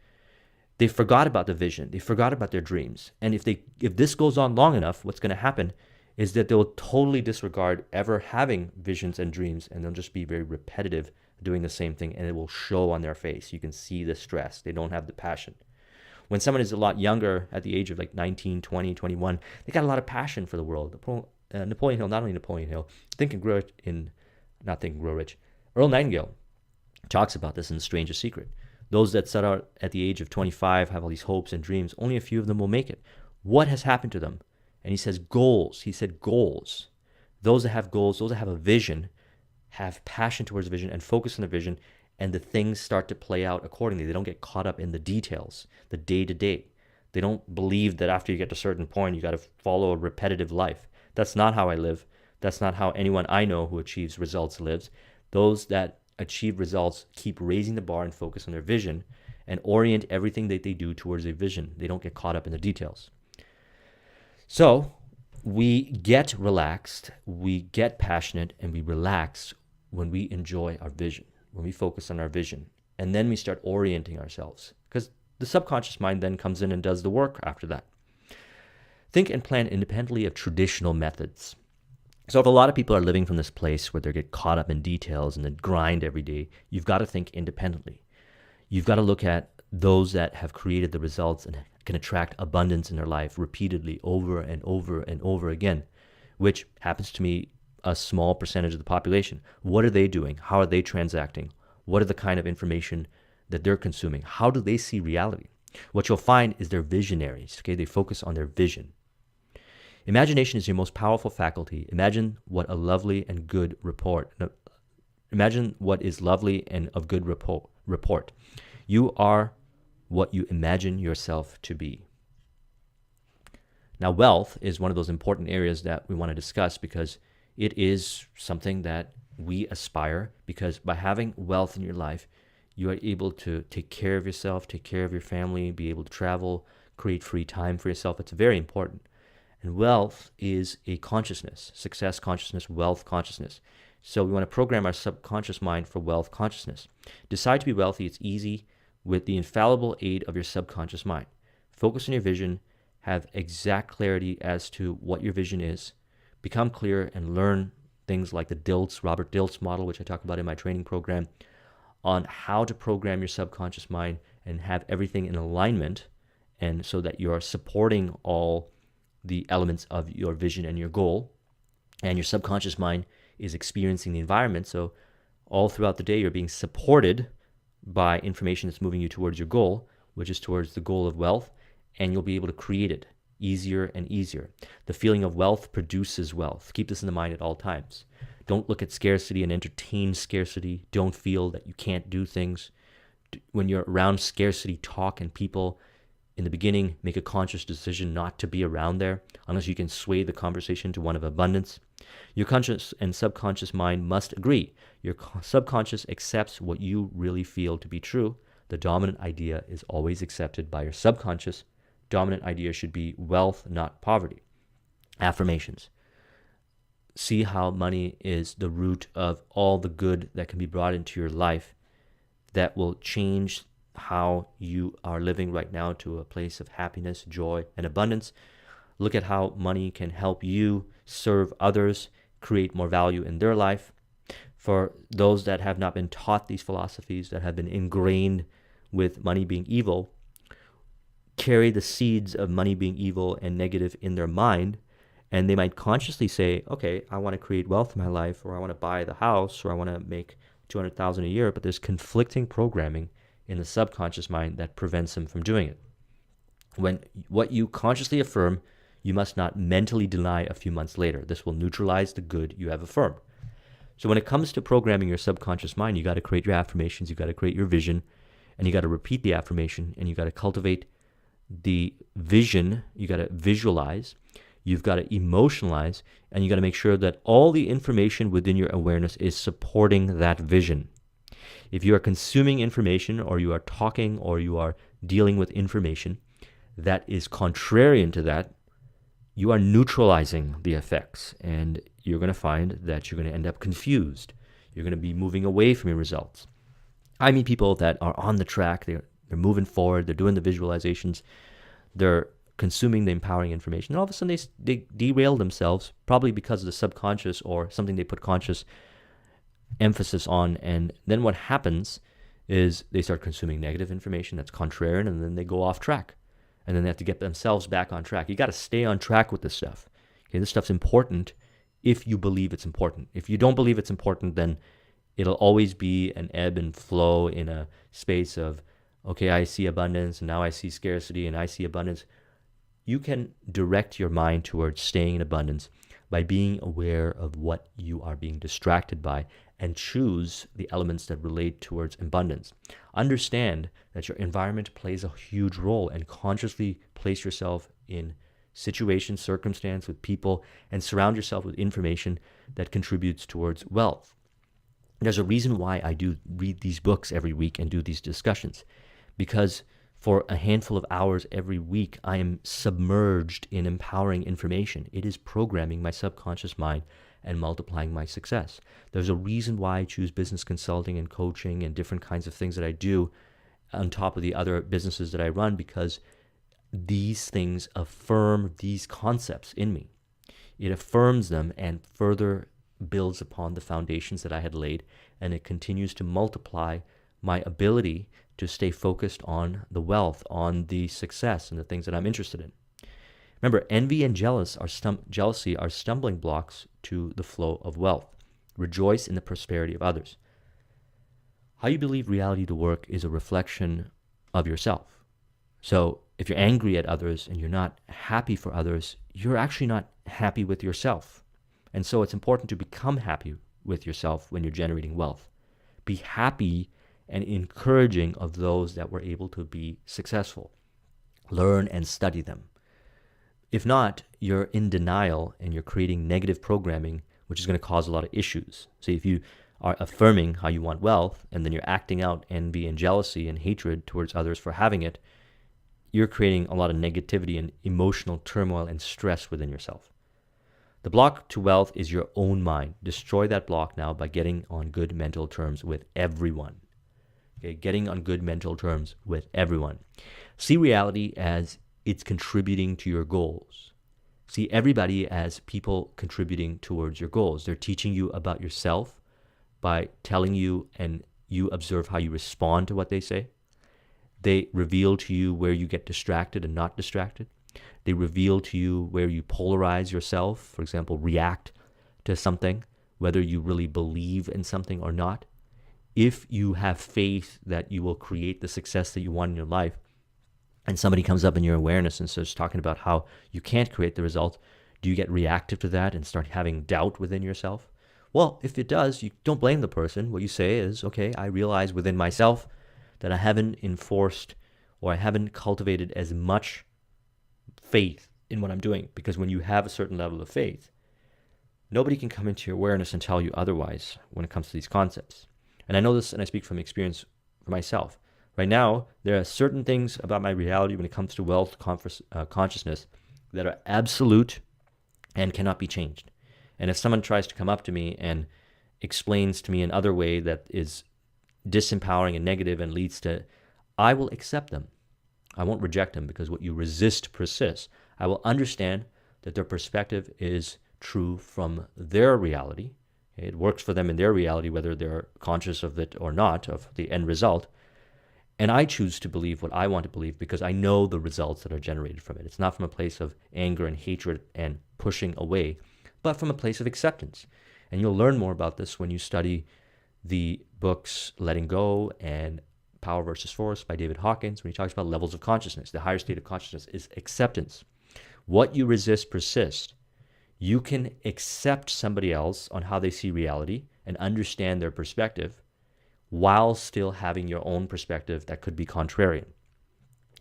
They forgot about the vision. They forgot about their dreams. And if this goes on long enough, what's going to happen is that they'll totally disregard ever having visions and dreams, and they'll just be very repetitive doing the same thing, and it will show on their face. You can see the stress. They don't have the passion. When someone is a lot younger, at the age of like 19, 20, 21, they got a lot of passion for the world. Napoleon Hill, not only Napoleon Hill, not Think and Grow Rich, Earl Nightingale talks about this in The Strangest Secret. Those that set out at the age of 25 have all these hopes and dreams. Only a few of them will make it. What has happened to them? And he says goals. He said goals. Those that have goals, those that have a vision, have passion towards vision and focus on the vision, and the things start to play out accordingly. They don't get caught up in the details, the day-to-day. They don't believe that after you get to a certain point, you got to follow a repetitive life. That's not how I live. That's not how anyone I know who achieves results lives. Those that achieve results keep raising the bar and focus on their vision and orient everything that they do towards a vision. They don't get caught up in the details. So we get relaxed, we get passionate, and we relax when we enjoy our vision, when we focus on our vision. And then we start orienting ourselves, because the subconscious mind then comes in and does the work after that. Think and plan independently of traditional methods. So if a lot of people are living from this place where they get caught up in details and then grind every day, you've got to think independently. You've got to look at those that have created the results and can attract abundance in their life repeatedly over and over and over again, which happens to be a small percentage of the population. What are they doing? How are they transacting? What are the kind of information that they're consuming? How do they see reality? What you'll find is they're visionaries. Okay, they focus on their vision. Imagination is your most powerful faculty. Imagine what a lovely and good report. Imagine what is lovely and of good report. You are what you imagine yourself to be. Now, wealth is one of those important areas that we want to discuss because it is something that we aspire, because by having wealth in your life, you are able to take care of yourself, take care of your family, be able to travel, create free time for yourself. It's very important. And wealth is a consciousness, success consciousness, wealth consciousness. So we want to program our subconscious mind for wealth consciousness. Decide to be wealthy. It's easy with the infallible aid of your subconscious mind. Focus on your vision, have exact clarity as to what your vision is, become clear and learn things like the Robert Dilts model, which I talk about in my training program, on how to program your subconscious mind and have everything in alignment, and so that you're supporting all the elements of your vision and your goal, and your subconscious mind is experiencing the environment. So all throughout the day, you're being supported by information that's moving you towards your goal, which is towards the goal of wealth, and you'll be able to create it easier and easier. The feeling of wealth produces wealth. Keep this in the mind at all times. Don't look at scarcity and entertain scarcity. Don't feel that you can't do things. When you're around scarcity talk and people, in the beginning, make a conscious decision not to be around there unless you can sway the conversation to one of abundance. Your conscious and subconscious mind must agree. Your subconscious accepts what you really feel to be true. The dominant idea is always accepted by your subconscious. Dominant idea should be wealth, not poverty. Affirmations. See how money is the root of all the good that can be brought into your life that will change how you are living right now to a place of happiness, joy, and abundance. Look at how money can help you serve others, create more value in their life. For those that have not been taught these philosophies, that have been ingrained with money being evil, carry the seeds of money being evil and negative in their mind, and they might consciously say, okay, I want to create wealth in my life, or I want to buy the house, or I want to make $200,000 a year, but there's conflicting programming in the subconscious mind that prevents them from doing it. When what you consciously affirm, you must not mentally deny a few months later. This will neutralize the good you have affirmed. So when it comes to programming your subconscious mind, you got to create your affirmations, you got to create your vision, and you got to repeat the affirmation, and you got to cultivate the vision, you got to visualize, you've got to emotionalize, and you got to make sure that all the information within your awareness is supporting that vision. If you are consuming information, or you are talking, or you are dealing with information that is contrarian to that, you are neutralizing the effects, and you're going to find that you're going to end up confused. You're going to be moving away from your results. I meet people that are on the track, they're moving forward, they're doing the visualizations, they're consuming the empowering information, and all of a sudden they derail themselves, probably because of the subconscious or something they put conscious emphasis on. And then what happens is they start consuming negative information that's contrarian, and then they go off track. And then they have to get themselves back on track. You got to stay on track with this stuff. Okay, this stuff's important if you believe it's important. If you don't believe it's important, then it'll always be an ebb and flow in a space of, okay, I see abundance, and now I see scarcity, and I see abundance. You can direct your mind towards staying in abundance by being aware of what you are being distracted by, and choose the elements that relate towards abundance. Understand that your environment plays a huge role, and consciously place yourself in situations, circumstance with people, and surround yourself with information that contributes towards wealth. There's a reason why I do read these books every week and do these discussions, because for a handful of hours every week, I am submerged in empowering information. It is programming my subconscious mind and multiplying my success. There's a reason why I choose business consulting and coaching and different kinds of things that I do on top of the other businesses that I run, because these things affirm these concepts in me. It affirms them and further builds upon the foundations that I had laid, and it continues to multiply my ability to stay focused on the wealth, on the success, and the things that I'm interested in. Remember, envy and jealousy are stumbling blocks to the flow of wealth. Rejoice in the prosperity of others. How you believe reality to work is a reflection of yourself. So if you're angry at others and you're not happy for others, you're actually not happy with yourself. And so it's important to become happy with yourself when you're generating wealth. Be happy and encouraging of those that were able to be successful. Learn and study them. If not, you're in denial and you're creating negative programming, which is going to cause a lot of issues. So if you are affirming how you want wealth, and then you're acting out envy and jealousy and hatred towards others for having it, you're creating a lot of negativity and emotional turmoil and stress within yourself. The block to wealth is your own mind. Destroy that block now by getting on good mental terms with everyone. Okay, getting on good mental terms with everyone. See reality as it's contributing to your goals. See everybody as people contributing towards your goals. They're teaching you about yourself by telling you, and you observe how you respond to what they say. They reveal to you where you get distracted and not distracted. They reveal to you where you polarize yourself, for example, react to something, whether you really believe in something or not. If you have faith that you will create the success that you want in your life, and somebody comes up in your awareness and starts talking about how you can't create the result, do you get reactive to that and start having doubt within yourself? Well, if it does, you don't blame the person. What you say is, okay, I realize within myself that I haven't enforced, or I haven't cultivated as much faith in what I'm doing. Because when you have a certain level of faith, nobody can come into your awareness and tell you otherwise when it comes to these concepts. And I know this, and I speak from experience for myself. Right now, there are certain things about my reality when it comes to wealth consciousness that are absolute and cannot be changed. And if someone tries to come up to me and explains to me in other way that is disempowering and negative and leads to, I will accept them. I won't reject them, because what you resist persists. I will understand that their perspective is true from their reality. Okay? It works for them in their reality, whether they're conscious of it or not, of the end result. And I choose to believe what I want to believe because I know the results that are generated from it. It's not from a place of anger and hatred and pushing away, but from a place of acceptance. And you'll learn more about this when you study the books Letting Go and Power versus Force by David Hawkins, when he talks about levels of consciousness. The higher state of consciousness is acceptance. What you resist persists. You can accept somebody else on how they see reality and understand their perspective while still having your own perspective that could be contrarian.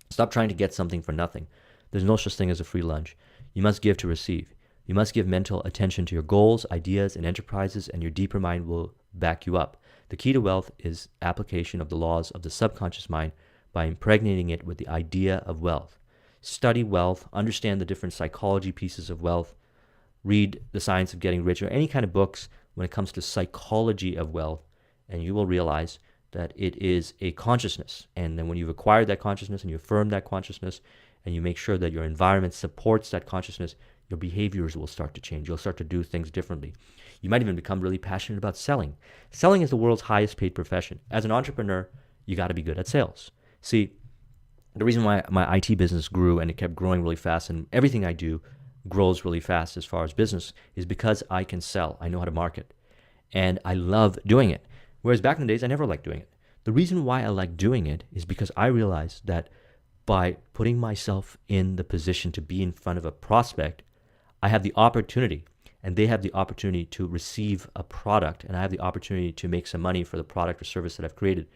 Stop trying to get something for nothing. There's no such thing as a free lunch. You must give to receive. You must give mental attention to your goals, ideas, and enterprises, and your deeper mind will back you up. The key to wealth is application of the laws of the subconscious mind by impregnating it with the idea of wealth. Study wealth, understand the different psychology pieces of wealth, read The Science of Getting Rich or any kind of books when it comes to psychology of wealth, and you will realize that it is a consciousness. And then when you've acquired that consciousness and you affirm that consciousness and you make sure that your environment supports that consciousness, your behaviors will start to change. You'll start to do things differently. You might even become really passionate about selling. Selling is the world's highest paid profession. As an entrepreneur, you got to be good at sales. See, the reason why my IT business grew and it kept growing really fast and everything I do grows really fast as far as business is because I can sell. I know how to market. And I love doing it. Whereas back in the days, I never liked doing it. The reason why I like doing it is because I realized that by putting myself in the position to be in front of a prospect, I have the opportunity and they have the opportunity to receive a product and I have the opportunity to make some money for the product or service that I've created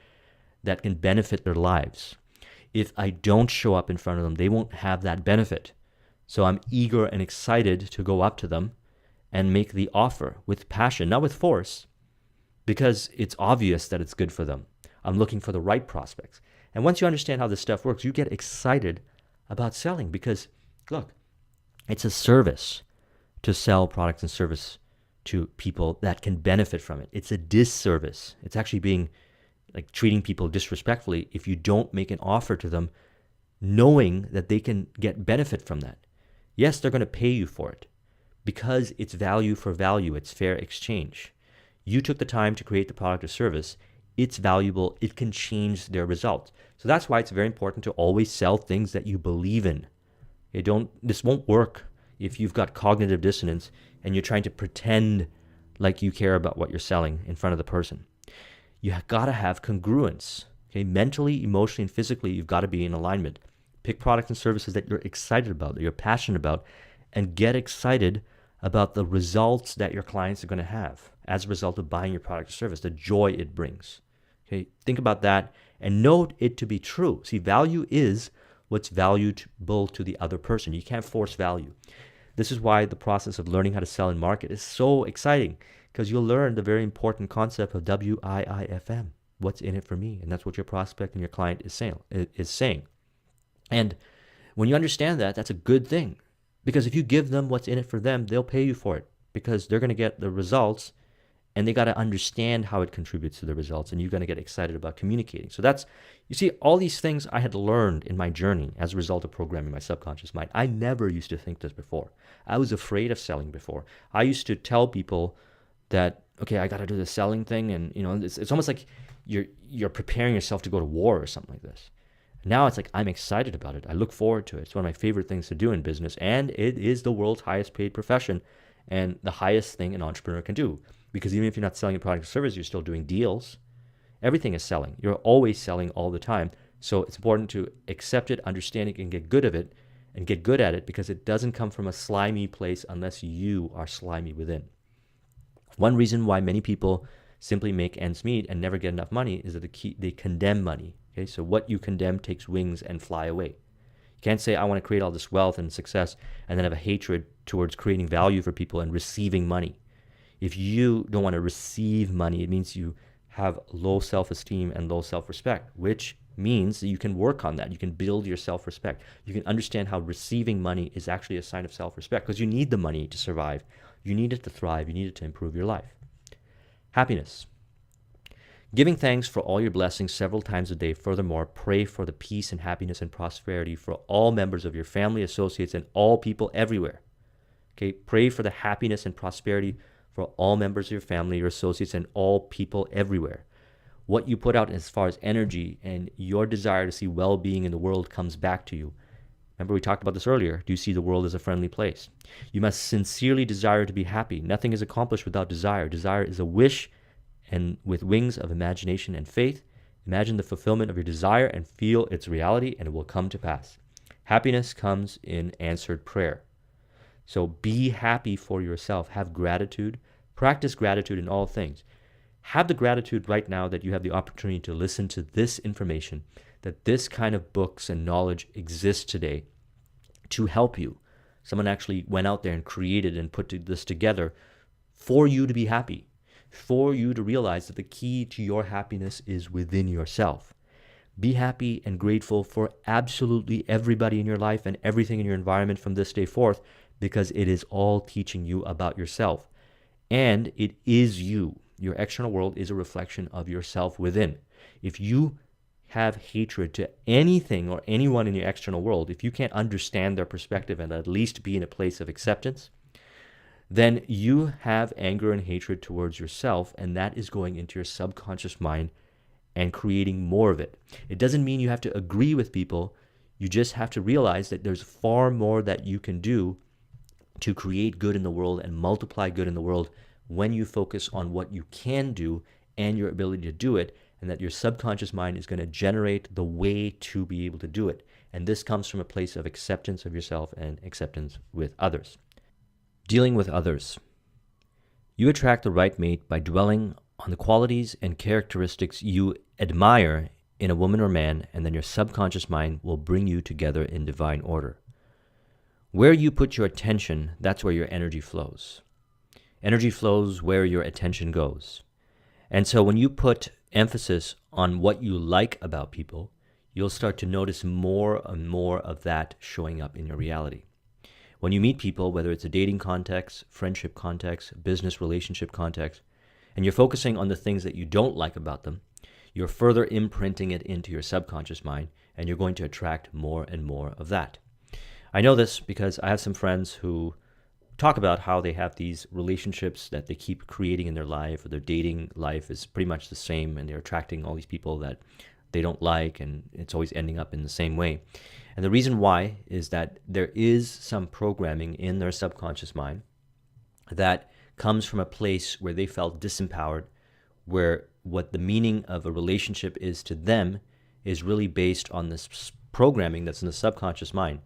that can benefit their lives. If I don't show up in front of them, they won't have that benefit. So I'm eager and excited to go up to them and make the offer with passion, not with force, because it's obvious that it's good for them. I'm looking for the right prospects. And once you understand how this stuff works, you get excited about selling because, look, it's a service to sell products and service to people that can benefit from it. It's a disservice. It's actually being like treating people disrespectfully if you don't make an offer to them knowing that they can get benefit from that. Yes, they're going to pay you for it because it's value for value. It's fair exchange. You took the time to create the product or service. It's valuable. It can change their results. So that's why it's very important to always sell things that you believe in. This won't work if you've got cognitive dissonance and you're trying to pretend like you care about what you're selling in front of the person. You got to have congruence. Okay? Mentally, emotionally, and physically, you've got to be in alignment. Pick products and services that you're excited about, that you're passionate about, and get excited about the results that your clients are going to have as a result of buying your product or service, the joy it brings. Okay? Think about that and note it to be true. See, value is what's valuable to the other person. You can't force value. This is why the process of learning how to sell and market is so exciting, because you'll learn the very important concept of WIIFM. What's in it for me? And that's what your prospect and your client is saying. And when you understand that, that's a good thing. Because if you give them what's in it for them, they'll pay you for it because they're going to get the results and they got to understand how it contributes to the results, and you're going to get excited about communicating. So that's, you see, all these things I had learned in my journey as a result of programming my subconscious mind. I never used to think this before. I was afraid of selling before. I used to tell people that, okay, I got to do the selling thing, and it's almost like you're preparing yourself to go to war or something like this. Now it's like I'm excited about it. I look forward to it. It's one of my favorite things to do in business, and it is the world's highest paid profession and the highest thing an entrepreneur can do. Because even if you're not selling a product or service, you're still doing deals. Everything is selling. You're always selling all the time. So it's important to accept it, understand it, and get good at it because it doesn't come from a slimy place unless you are slimy within. One reason why many people simply make ends meet and never get enough money is that they condemn money. Okay, so what you condemn takes wings and fly away. You can't say, I want to create all this wealth and success and then have a hatred towards creating value for people and receiving money. If you don't want to receive money, it means you have low self-esteem and low self-respect, which means that you can work on that. You can build your self-respect. You can understand how receiving money is actually a sign of self-respect because you need the money to survive. You need it to thrive. You need it to improve your life. Happiness. Giving thanks for all your blessings several times a day. Furthermore, pray for the peace and happiness and prosperity for all members of your family, associates, and all people everywhere. Okay, pray for the happiness and prosperity for all members of your family, your associates, and all people everywhere. What you put out as far as energy and your desire to see well-being in the world comes back to you. Remember, we talked about this earlier. Do you see the world as a friendly place? You must sincerely desire to be happy. Nothing is accomplished without desire. Desire is a wish, and with wings of imagination and faith, imagine the fulfillment of your desire and feel its reality, and it will come to pass. Happiness comes in answered prayer. So be happy for yourself. Have gratitude. Practice gratitude in all things. Have the gratitude right now that you have the opportunity to listen to this information, that this kind of books and knowledge exists today to help you. Someone actually went out there and created and put this together for you to be happy, for you to realize that the key to your happiness is within yourself. Be happy and grateful for absolutely everybody in your life and everything in your environment from this day forth, because it is all teaching you about yourself. And it is you. Your external world is a reflection of yourself within. If you have hatred to anything or anyone in your external world, if you can't understand their perspective and at least be in a place of acceptance, then you have anger and hatred towards yourself, and that is going into your subconscious mind and creating more of it. It doesn't mean you have to agree with people. You just have to realize that there's far more that you can do to create good in the world and multiply good in the world when you focus on what you can do and your ability to do it, and that your subconscious mind is going to generate the way to be able to do it. And this comes from a place of acceptance of yourself and acceptance with others. Dealing with others. You attract the right mate by dwelling on the qualities and characteristics you admire in a woman or man, and then your subconscious mind will bring you together in divine order. Where you put your attention, that's where your energy flows. Energy flows where your attention goes. And so when you put emphasis on what you like about people, you'll start to notice more and more of that showing up in your reality. When you meet people, whether it's a dating context, friendship context, business relationship context, and you're focusing on the things that you don't like about them, you're further imprinting it into your subconscious mind, and you're going to attract more and more of that. I know this because I have some friends who talk about how they have these relationships that they keep creating in their life, or their dating life is pretty much the same, and they're attracting all these people that they don't like, and it's always ending up in the same way. And the reason why is that there is some programming in their subconscious mind that comes from a place where they felt disempowered, where what the meaning of a relationship is to them is really based on this programming that's in the subconscious mind.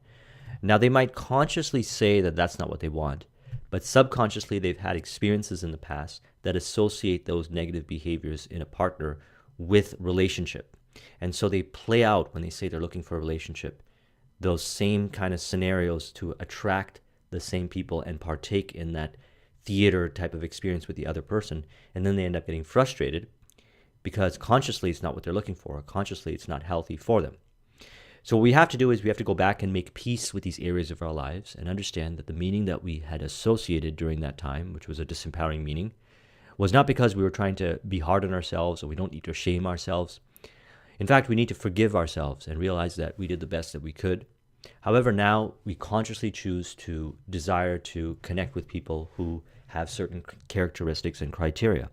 Now, they might consciously say that that's not what they want, but subconsciously they've had experiences in the past that associate those negative behaviors in a partner with relationship. And so they play out, when they say they're looking for a relationship, those same kind of scenarios to attract the same people and partake in that theater type of experience with the other person. And then they end up getting frustrated because consciously it's not what they're looking for. Consciously it's not healthy for them. So what we have to do is we have to go back and make peace with these areas of our lives and understand that the meaning that we had associated during that time, which was a disempowering meaning, was not because we were trying to be hard on ourselves, or we don't need to shame ourselves. In fact, we need to forgive ourselves and realize that we did the best that we could. However, now we consciously choose to desire to connect with people who have certain characteristics and criteria.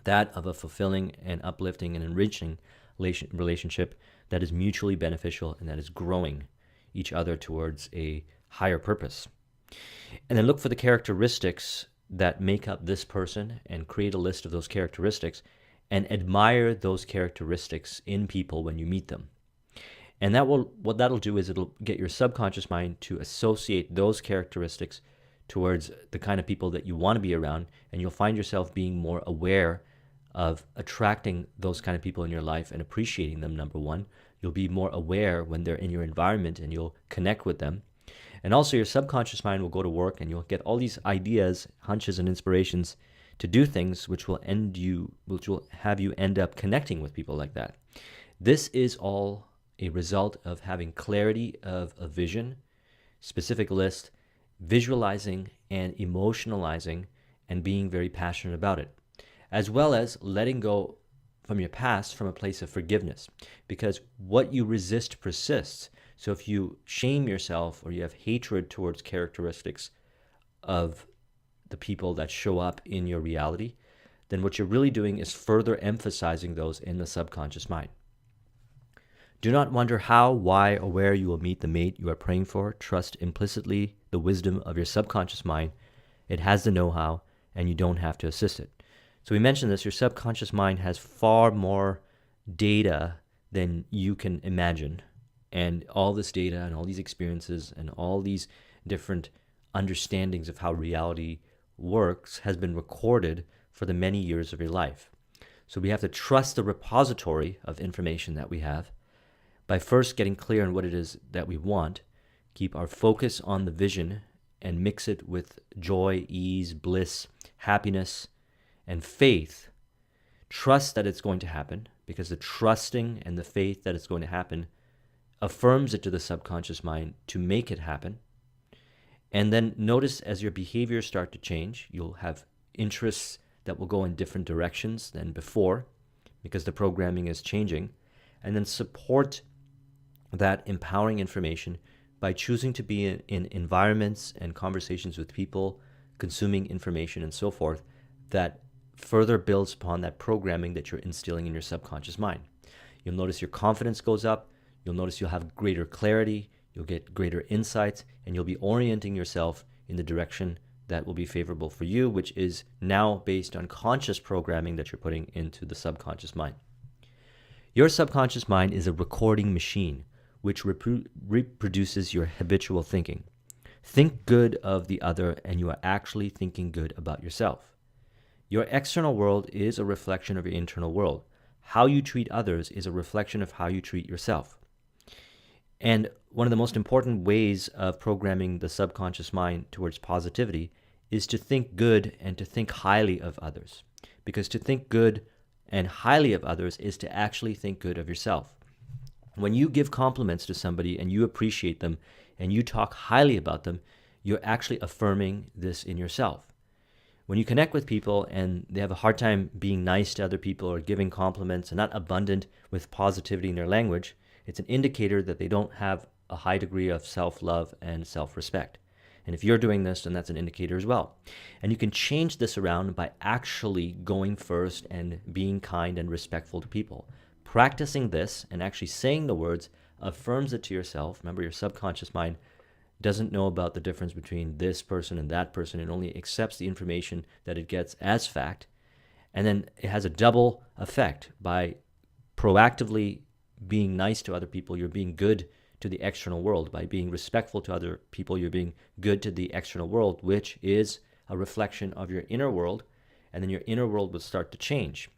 That of a fulfilling and uplifting and enriching relationship that is mutually beneficial and that is growing each other towards a higher purpose. And then look for the characteristics that make up this person and create a list of those characteristics and admire those characteristics in people when you meet them. And what that'll do is it'll get your subconscious mind to associate those characteristics towards the kind of people that you want to be around, and you'll find yourself being more aware of attracting those kind of people in your life and appreciating them, number one. You'll be more aware when they're in your environment and you'll connect with them. And also your subconscious mind will go to work and you'll get all these ideas, hunches, and inspirations to do things which will have you end up connecting with people like that. This is all a result of having clarity of a vision, specific list, visualizing and emotionalizing, and being very passionate about it, as well as letting go from your past from a place of forgiveness, because what you resist persists. So if you shame yourself or you have hatred towards characteristics of the people that show up in your reality, then what you're really doing is further emphasizing those in the subconscious mind. Do not wonder how, why, or where you will meet the mate you are praying for. Trust implicitly the wisdom of your subconscious mind. It has the know-how, and you don't have to assist it. So we mentioned this, your subconscious mind has far more data than you can imagine. And all this data and all these experiences and all these different understandings of how reality works has been recorded for the many years of your life. So we have to trust the repository of information that we have by first getting clear on what it is that we want, keep our focus on the vision, and mix it with joy, ease, bliss, happiness, and faith. Trust that it's going to happen, because the trusting and the faith that it's going to happen affirms it to the subconscious mind to make it happen. And then notice as your behaviors start to change, you'll have interests that will go in different directions than before because the programming is changing. And then support that empowering information by choosing to be in environments and conversations with people, consuming information and so forth, that further builds upon that programming that you're instilling in your subconscious mind. You'll notice your confidence goes up. You'll notice you'll have greater clarity. You'll get greater insights, and you'll be orienting yourself in the direction that will be favorable for you, which is now based on conscious programming that you're putting into the subconscious mind. Your subconscious mind is a recording machine which reproduces your habitual thinking. Think good of the other, and you are actually thinking good about yourself. Your external world is a reflection of your internal world. How you treat others is a reflection of how you treat yourself. And one of the most important ways of programming the subconscious mind towards positivity is to think good and to think highly of others. Because to think good and highly of others is to actually think good of yourself. When you give compliments to somebody and you appreciate them and you talk highly about them, you're actually affirming this in yourself. When you connect with people and they have a hard time being nice to other people or giving compliments and not abundant with positivity in their language, it's an indicator that they don't have a high degree of self-love and self-respect. And if you're doing this, then that's an indicator as well. And you can change this around by actually going first and being kind and respectful to people. Practicing this and actually saying the words affirms it to yourself. Remember, your subconscious mind doesn't know about the difference between this person and that person. It only accepts the information that it gets as fact. And then it has a double effect. By proactively being nice to other people, you're being good to the external world. By being respectful to other people, you're being good to the external world, which is a reflection of your inner world. And then your inner world will start to change.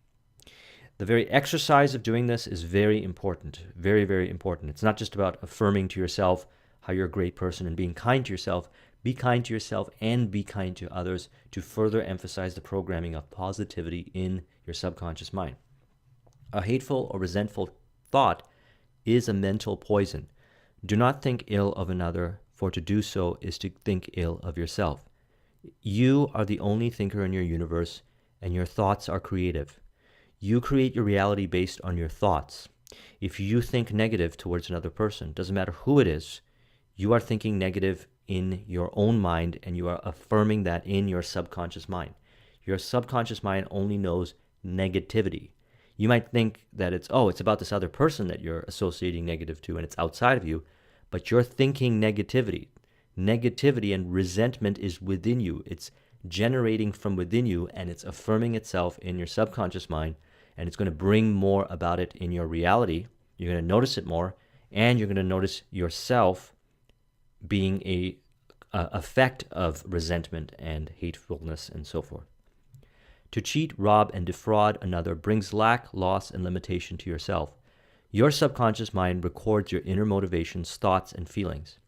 The very exercise of doing this is very important, very, very important. It's not just about affirming to yourself how you're a great person and being kind to yourself. Be kind to yourself and be kind to others to further emphasize the programming of positivity in your subconscious mind. A hateful or resentful thought is a mental poison. Do not think ill of another, for to do so is to think ill of yourself. You are the only thinker in your universe, and your thoughts are creative. You create your reality based on your thoughts. If you think negative towards another person, doesn't matter who it is, you are thinking negative in your own mind, and you are affirming that in your subconscious mind. Your subconscious mind only knows negativity. You might think that it's about this other person that you're associating negative to, and it's outside of you, but you're thinking negativity. Negativity and resentment is within you. It's generating from within you, and it's affirming itself in your subconscious mind, and it's going to bring more about it in your reality. You're going to notice it more, and you're going to notice yourself being a effect of resentment and hatefulness and so forth. To cheat, rob, and defraud another brings lack, loss, and limitation to yourself. Your subconscious mind records your inner motivations, thoughts, and feelings.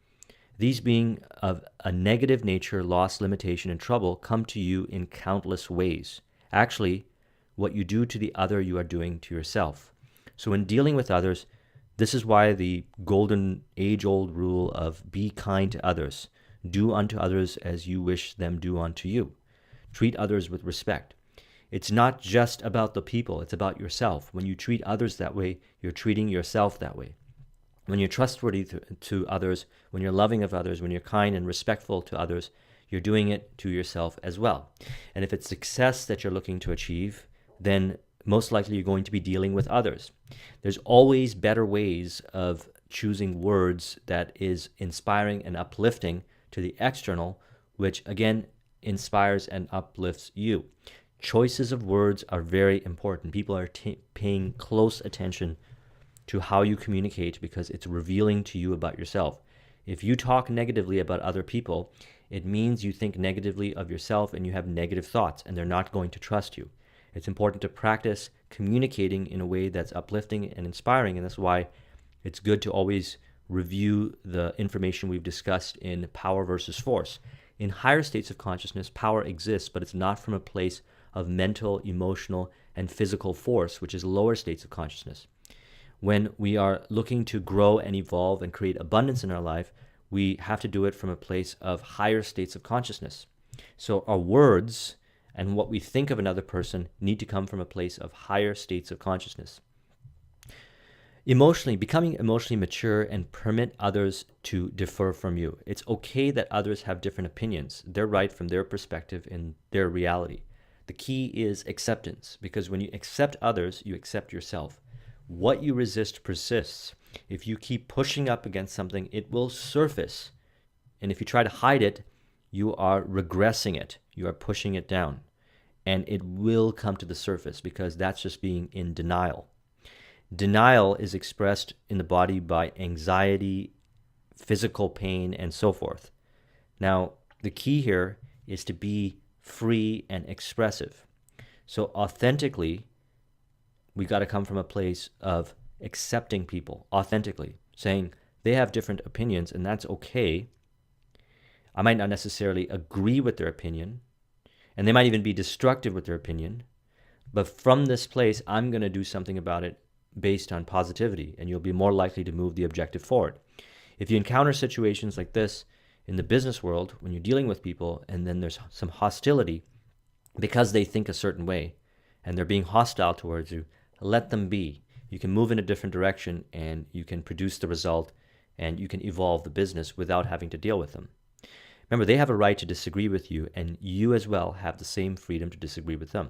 These being of a negative nature, loss, limitation, and trouble come to you in countless ways. Actually, what you do to the other, you are doing to yourself. So in dealing with others, this is why the golden age-old rule of be kind to others. Do unto others as you wish them do unto you. Treat others with respect. It's not just about the people, it's about yourself. When you treat others that way, you're treating yourself that way. When you're trustworthy to others, when you're loving of others, when you're kind and respectful to others, you're doing it to yourself as well. And if it's success that you're looking to achieve, then most likely you're going to be dealing with others. There's always better ways of choosing words that is inspiring and uplifting to the external, which again inspires and uplifts you. Choices of words are very important. People are paying close attention to how you communicate because it's revealing to you about yourself. If you talk negatively about other people, it means you think negatively of yourself and you have negative thoughts, and they're not going to trust you. It's important to practice communicating in a way that's uplifting and inspiring, and that's why it's good to always review the information we've discussed in Power versus Force. In higher states of consciousness, power exists, but it's not from a place of mental, emotional, and physical force, which is lower states of consciousness. When we are looking to grow and evolve and create abundance in our life, we have to do it from a place of higher states of consciousness. So our words and what we think of another person need to come from a place of higher states of consciousness. Becoming emotionally mature and permit others to differ from you. It's okay that others have different opinions. They're right from their perspective in their reality. The key is acceptance, because when you accept others, you accept yourself. What you resist persists. If you keep pushing up against something, it will surface. And if you try to hide it, you are regressing it. You are pushing it down. And it will come to the surface because that's just being in denial. Denial is expressed in the body by anxiety, physical pain, and so forth. Now, the key here is to be free and expressive. So authentically, we got to come from a place of accepting people authentically, saying they have different opinions and that's okay. I might not necessarily agree with their opinion, and they might even be destructive with their opinion, but from this place, I'm going to do something about it based on positivity, and you'll be more likely to move the objective forward. If you encounter situations like this in the business world, when you're dealing with people and then there's some hostility because they think a certain way and they're being hostile towards you, let them be. You can move in a different direction and you can produce the result and you can evolve the business without having to deal with them. Remember, they have a right to disagree with you, and you as well have the same freedom to disagree with them.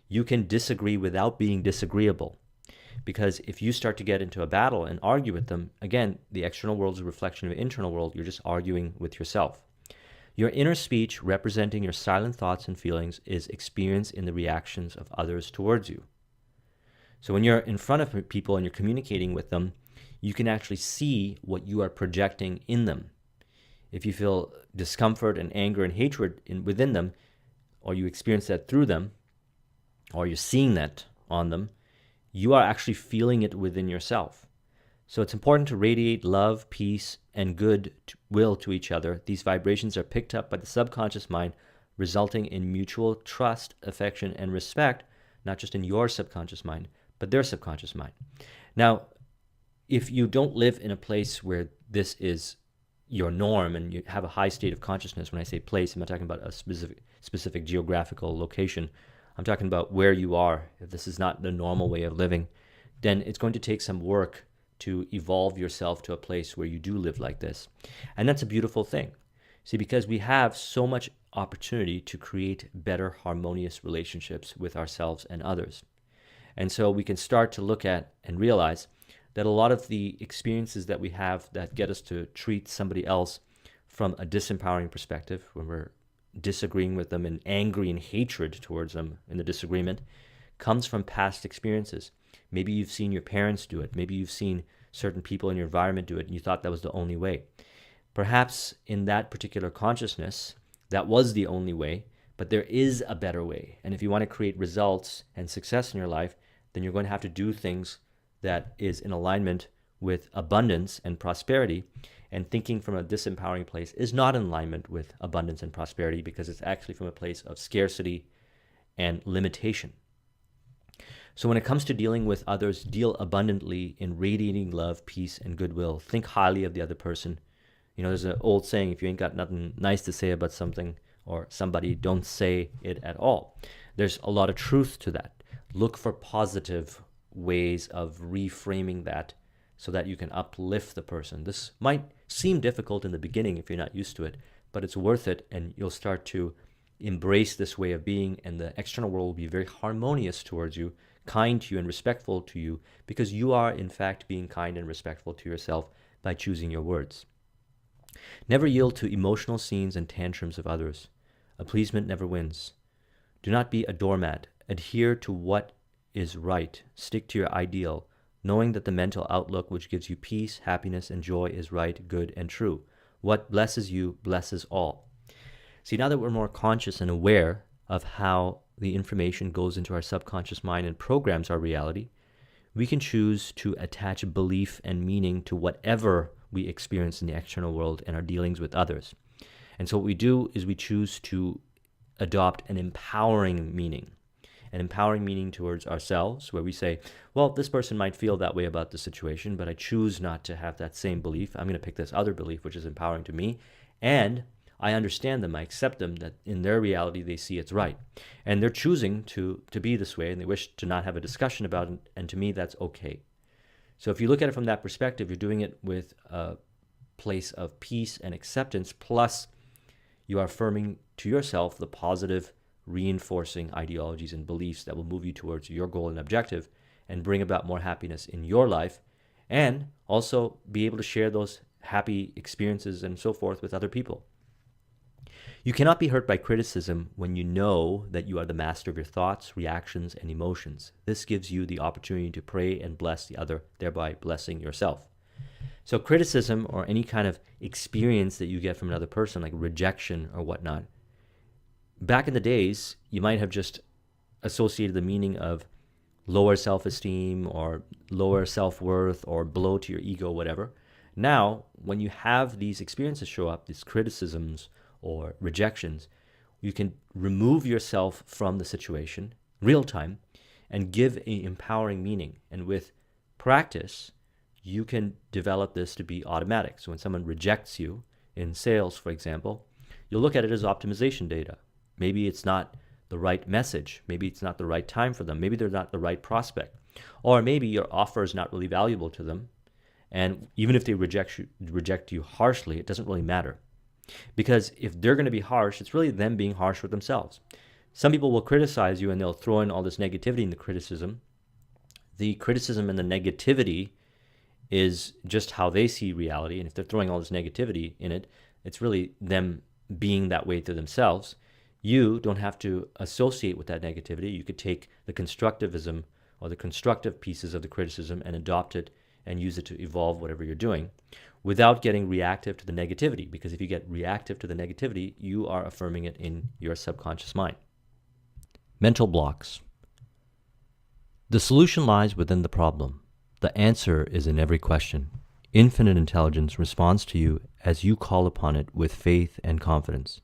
You can disagree without being disagreeable, because if you start to get into a battle and argue with them, again, the external world is a reflection of the internal world. You're just arguing with yourself. Your inner speech, representing your silent thoughts and feelings, is experienced in the reactions of others towards you. So when you're in front of people and you're communicating with them, you can actually see what you are projecting in them. If you feel discomfort and anger and hatred within them, or you experience that through them, or you're seeing that on them, you are actually feeling it within yourself. So it's important to radiate love, peace, and good will to each other. These vibrations are picked up by the subconscious mind, resulting in mutual trust, affection, and respect, not just in your subconscious mind, but their subconscious mind. Now, if you don't live in a place where this is your norm and you have a high state of consciousness, when I say place, I'm not talking about a specific geographical location. I'm talking about where you are. If this is not the normal way of living, then it's going to take some work to evolve yourself to a place where you do live like this. And that's a beautiful thing. See, because we have so much opportunity to create better harmonious relationships with ourselves and others. And so we can start to look at and realize that a lot of the experiences that we have that get us to treat somebody else from a disempowering perspective, when we're disagreeing with them and angry and hatred towards them in the disagreement, comes from past experiences. Maybe you've seen your parents do it. Maybe you've seen certain people in your environment do it and you thought that was the only way. Perhaps in that particular consciousness, that was the only way, but there is a better way. And if you want to create results and success in your life, then you're going to have to do things that is in alignment with abundance and prosperity. And thinking from a disempowering place is not in alignment with abundance and prosperity, because it's actually from a place of scarcity and limitation. So when it comes to dealing with others, deal abundantly in radiating love, peace, and goodwill. Think highly of the other person. You know, there's an old saying, if you ain't got nothing nice to say about something or somebody, don't say it at all. There's a lot of truth to that. Look for positive ways of reframing that so that you can uplift the person. This might seem difficult in the beginning if you're not used to it, but it's worth it, and you'll start to embrace this way of being, and the external world will be very harmonious towards you, kind to you and respectful to you, because you are in fact being kind and respectful to yourself by choosing your words. Never yield to emotional scenes and tantrums of others. Appeasement never wins. Do not be a doormat. Adhere to what is right. Stick to your ideal, knowing that the mental outlook which gives you peace, happiness, and joy is right, good, and true. What blesses you blesses all. See, now that we're more conscious and aware of how the information goes into our subconscious mind and programs our reality, we can choose to attach belief and meaning to whatever we experience in the external world and our dealings with others. And so what we do is we choose to adopt an empowering meaning towards ourselves, where we say, well, this person might feel that way about the situation, but I choose not to have that same belief. I'm going to pick this other belief, which is empowering to me, and I understand them, I accept them, that in their reality they see it's right. And they're choosing to be this way, and they wish to not have a discussion about it, and to me that's okay. So if you look at it from that perspective, you're doing it with a place of peace and acceptance, plus you are affirming to yourself the positive, reinforcing ideologies and beliefs that will move you towards your goal and objective and bring about more happiness in your life, and also be able to share those happy experiences and so forth with other people. You cannot be hurt by criticism when you know that you are the master of your thoughts, reactions, and emotions. This gives you the opportunity to pray and bless the other, thereby blessing yourself. So criticism, or any kind of experience that you get from another person, like rejection or whatnot, back in the days, you might have just associated the meaning of lower self-esteem or lower self-worth or blow to your ego, whatever. Now, when you have these experiences show up, these criticisms or rejections, you can remove yourself from the situation real time and give an empowering meaning. And with practice, you can develop this to be automatic. So when someone rejects you in sales, for example, you'll look at it as optimization data. Maybe it's not the right message. Maybe it's not the right time for them. Maybe they're not the right prospect. Or maybe your offer is not really valuable to them. And even if they reject you harshly, it doesn't really matter. Because if they're going to be harsh, it's really them being harsh with themselves. Some people will criticize you and they'll throw in all this negativity in the criticism. The criticism and the negativity is just how they see reality. And if they're throwing all this negativity in it, it's really them being that way to themselves. You don't have to associate with that negativity. You could take the constructivism or the constructive pieces of the criticism and adopt it and use it to evolve whatever you're doing without getting reactive to the negativity. Because if you get reactive to the negativity, you are affirming it in your subconscious mind. Mental blocks. The solution lies within the problem. The answer is in every question. Infinite intelligence responds to you as you call upon it with faith and confidence.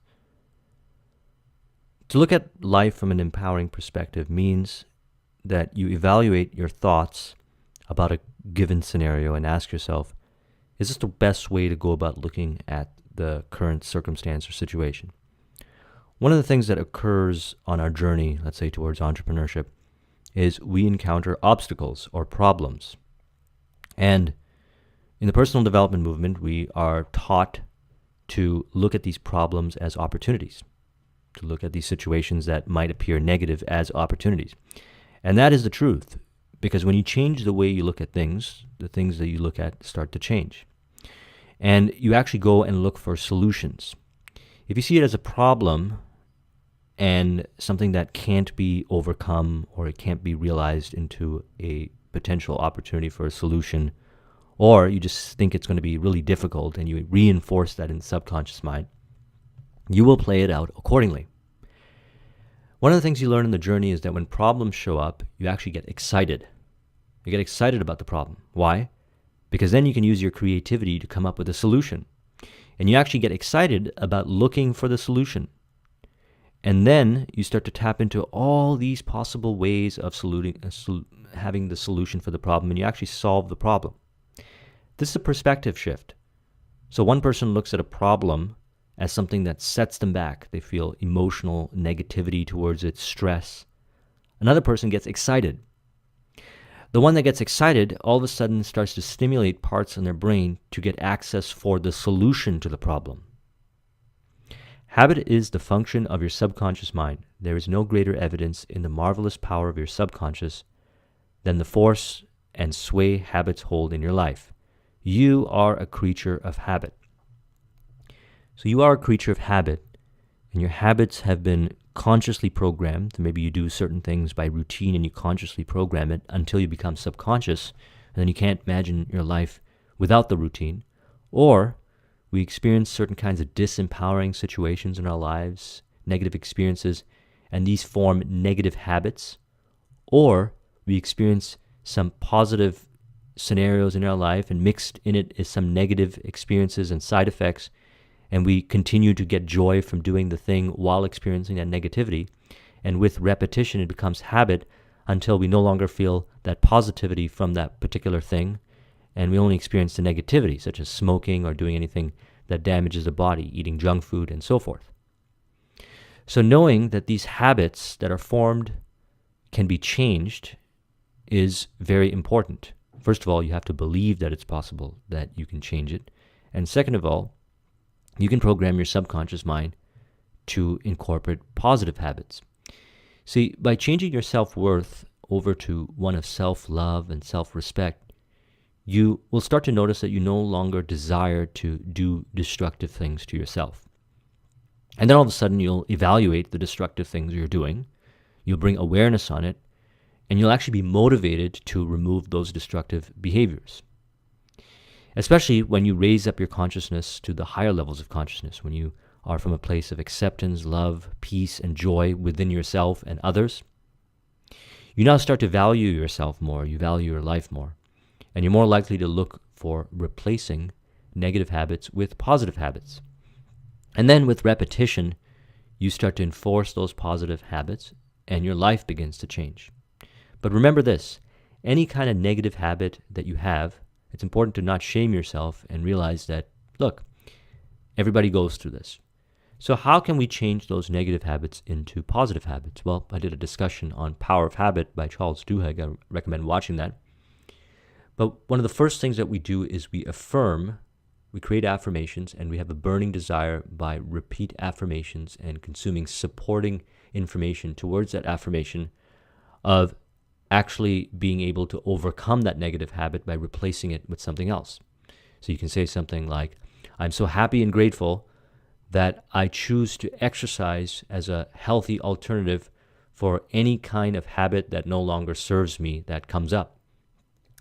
To look at life from an empowering perspective means that you evaluate your thoughts about a given scenario and ask yourself, is this the best way to go about looking at the current circumstance or situation? One of the things that occurs on our journey, let's say towards entrepreneurship, is we encounter obstacles or problems. And in the personal development movement, we are taught to look at these problems as opportunities, to look at these situations that might appear negative as opportunities. And that is the truth, because when you change the way you look at things, the things that you look at start to change. And you actually go and look for solutions. If you see it as a problem and something that can't be overcome or it can't be realized into a potential opportunity for a solution, or you just think it's going to be really difficult and you reinforce that in the subconscious mind, you will play it out accordingly. One of the things you learn in the journey is that when problems show up, you actually get excited. You get excited about the problem. Why? Because then you can use your creativity to come up with a solution. And you actually get excited about looking for the solution. And then you start to tap into all these possible ways of having the solution for the problem, and you actually solve the problem. This is a perspective shift. So one person looks at a problem as something that sets them back. They feel emotional negativity towards it, stress. Another person gets excited. The one that gets excited all of a sudden starts to stimulate parts in their brain to get access for the solution to the problem. Habit is the function of your subconscious mind. There is no greater evidence in the marvelous power of your subconscious than the force and sway habits hold in your life. You are a creature of habit. So you are a creature of habit, and your habits have been consciously programmed. Maybe you do certain things by routine and you consciously program it until you become subconscious, and then you can't imagine your life without the routine. Or we experience certain kinds of disempowering situations in our lives, negative experiences, and these form negative habits. Or we experience some positive scenarios in our life, and mixed in it is some negative experiences and side effects, and we continue to get joy from doing the thing while experiencing that negativity. And with repetition, it becomes habit until we no longer feel that positivity from that particular thing, and we only experience the negativity, such as smoking or doing anything that damages the body, eating junk food, and so forth. So knowing that these habits that are formed can be changed is very important. First of all, you have to believe that it's possible that you can change it. And second of all, you can program your subconscious mind to incorporate positive habits. See, by changing your self-worth over to one of self-love and self-respect, you will start to notice that you no longer desire to do destructive things to yourself. And then all of a sudden, you'll evaluate the destructive things you're doing, you'll bring awareness on it, and you'll actually be motivated to remove those destructive behaviors. Especially when you raise up your consciousness to the higher levels of consciousness, when you are from a place of acceptance, love, peace, and joy within yourself and others. You now start to value yourself more, you value your life more, and you're more likely to look for replacing negative habits with positive habits. And then with repetition, you start to enforce those positive habits, and your life begins to change. But remember this, any kind of negative habit that you have, it's important to not shame yourself and realize that, look, everybody goes through this. So how can we change those negative habits into positive habits? Well, I did a discussion on Power of Habit by Charles Duhigg. I recommend watching that. But one of the first things that we do is we create affirmations, and we have a burning desire by repeat affirmations and consuming supporting information towards that affirmation of actually being able to overcome that negative habit by replacing it with something else. So you can say something like, I'm so happy and grateful that I choose to exercise as a healthy alternative for any kind of habit that no longer serves me that comes up.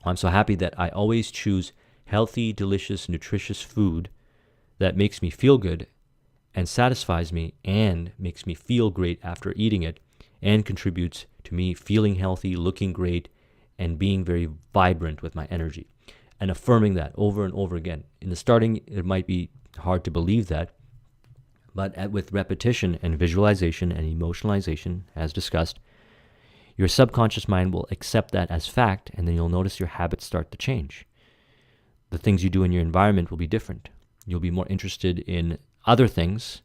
I'm so happy that I always choose healthy, delicious, nutritious food that makes me feel good and satisfies me and makes me feel great after eating it and contributes to me feeling healthy, looking great, and being very vibrant with my energy. And affirming that over and over again. In the starting, it might be hard to believe that, but with repetition and visualization and emotionalization, as discussed, your subconscious mind will accept that as fact, and then you'll notice your habits start to change. The things you do in your environment will be different. You'll be more interested in other things,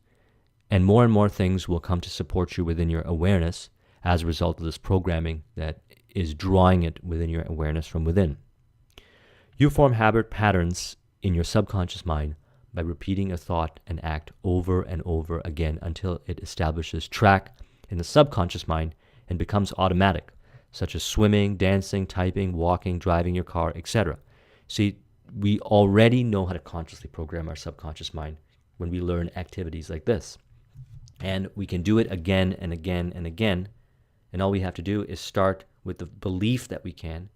and more things will come to support you within your awareness as a result of this programming that is drawing it within your awareness from within. You form habit patterns in your subconscious mind by repeating a thought and act over and over again until it establishes track in the subconscious mind and becomes automatic, such as swimming, dancing, typing, walking, driving your car, etc. See, we already know how to consciously program our subconscious mind when we learn activities like this. And we can do it again and again and again. And all we have to do is start with the belief that we can,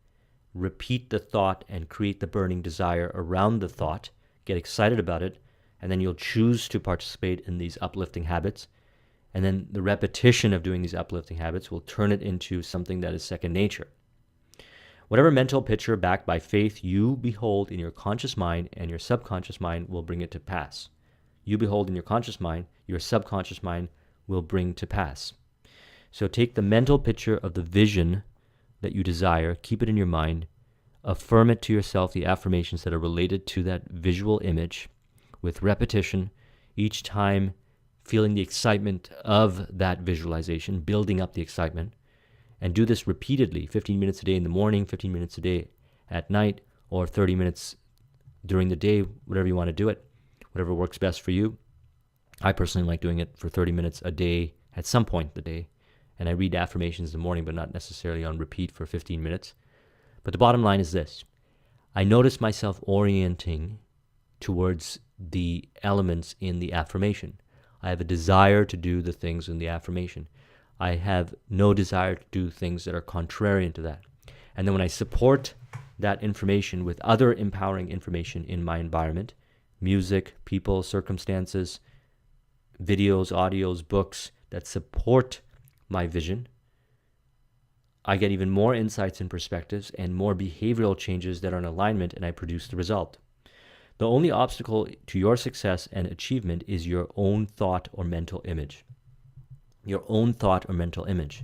repeat the thought and create the burning desire around the thought, get excited about it, and then you'll choose to participate in these uplifting habits. And then the repetition of doing these uplifting habits will turn it into something that is second nature. Whatever mental picture backed by faith you behold in your conscious mind and your subconscious mind will bring it to pass. You behold in your conscious mind, your subconscious mind will bring to pass. So take the mental picture of the vision that you desire, keep it in your mind, affirm it to yourself, the affirmations that are related to that visual image with repetition, each time feeling the excitement of that visualization, building up the excitement, and do this repeatedly, 15 minutes a day in the morning, 15 minutes a day at night, or 30 minutes during the day, whatever you want to do it, whatever works best for you. I personally like doing it for 30 minutes a day at some point in the day. And I read affirmations in the morning, but not necessarily on repeat for 15 minutes. But the bottom line is this. I notice myself orienting towards the elements in the affirmation. I have a desire to do the things in the affirmation. I have no desire to do things that are contrarian to that. And then when I support that information with other empowering information in my environment, music, people, circumstances, videos, audios, books that support my vision, I get even more insights and perspectives and more behavioral changes that are in alignment, and I produce the result. The only obstacle to your success and achievement is your own thought or mental image. Your own thought or mental image.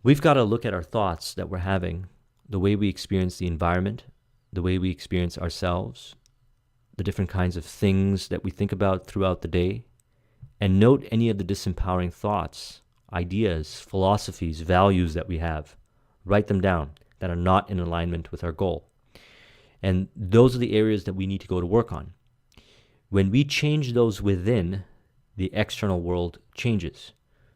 We've got to look at our thoughts that we're having, the way we experience the environment, the way we experience ourselves, the different kinds of things that we think about throughout the day, and note any of the disempowering thoughts, ideas, philosophies, values that we have. Write them down that are not in alignment with our goal. And those are the areas that we need to go to work on. When we change those within, the external world changes.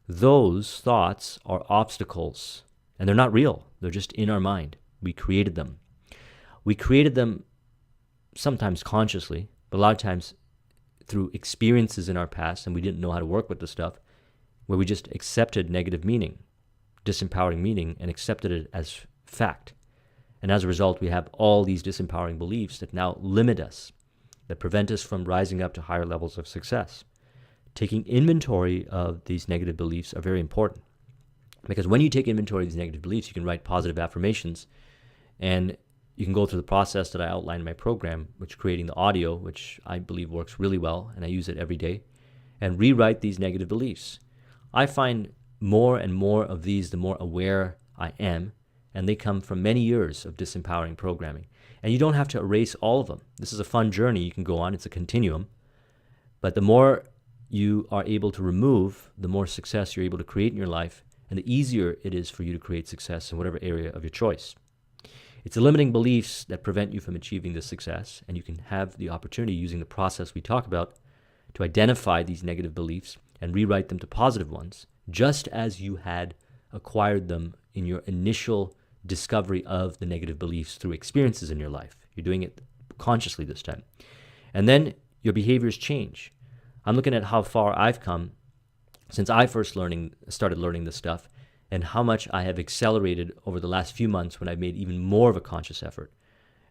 Those thoughts are obstacles, and they're not real. They're just in our mind. We created them. We created them sometimes consciously, but a lot of times through experiences in our past, and we didn't know how to work with the stuff, where we just accepted negative meaning, disempowering meaning, and accepted it as fact. And as a result, we have all these disempowering beliefs that now limit us, that prevent us from rising up to higher levels of success. Taking inventory of these negative beliefs are very important. Because when you take inventory of these negative beliefs, you can write positive affirmations, and you can go through the process that I outlined in my program, which creating the audio, which I believe works really well, and I use it every day, and rewrite these negative beliefs. I find more and more of these the more aware I am, and they come from many years of disempowering programming. And you don't have to erase all of them. This is a fun journey you can go on. It's a continuum. But the more you are able to remove, the more success you're able to create in your life, and the easier it is for you to create success in whatever area of your choice. It's the limiting beliefs that prevent you from achieving this success, and you can have the opportunity using the process we talk about to identify these negative beliefs and rewrite them to positive ones, just as you had acquired them in your initial discovery of the negative beliefs through experiences in your life. You're doing it consciously this time. And then your behaviors change. I'm looking at how far I've come since I first started learning this stuff, and how much I have accelerated over the last few months when I've made even more of a conscious effort.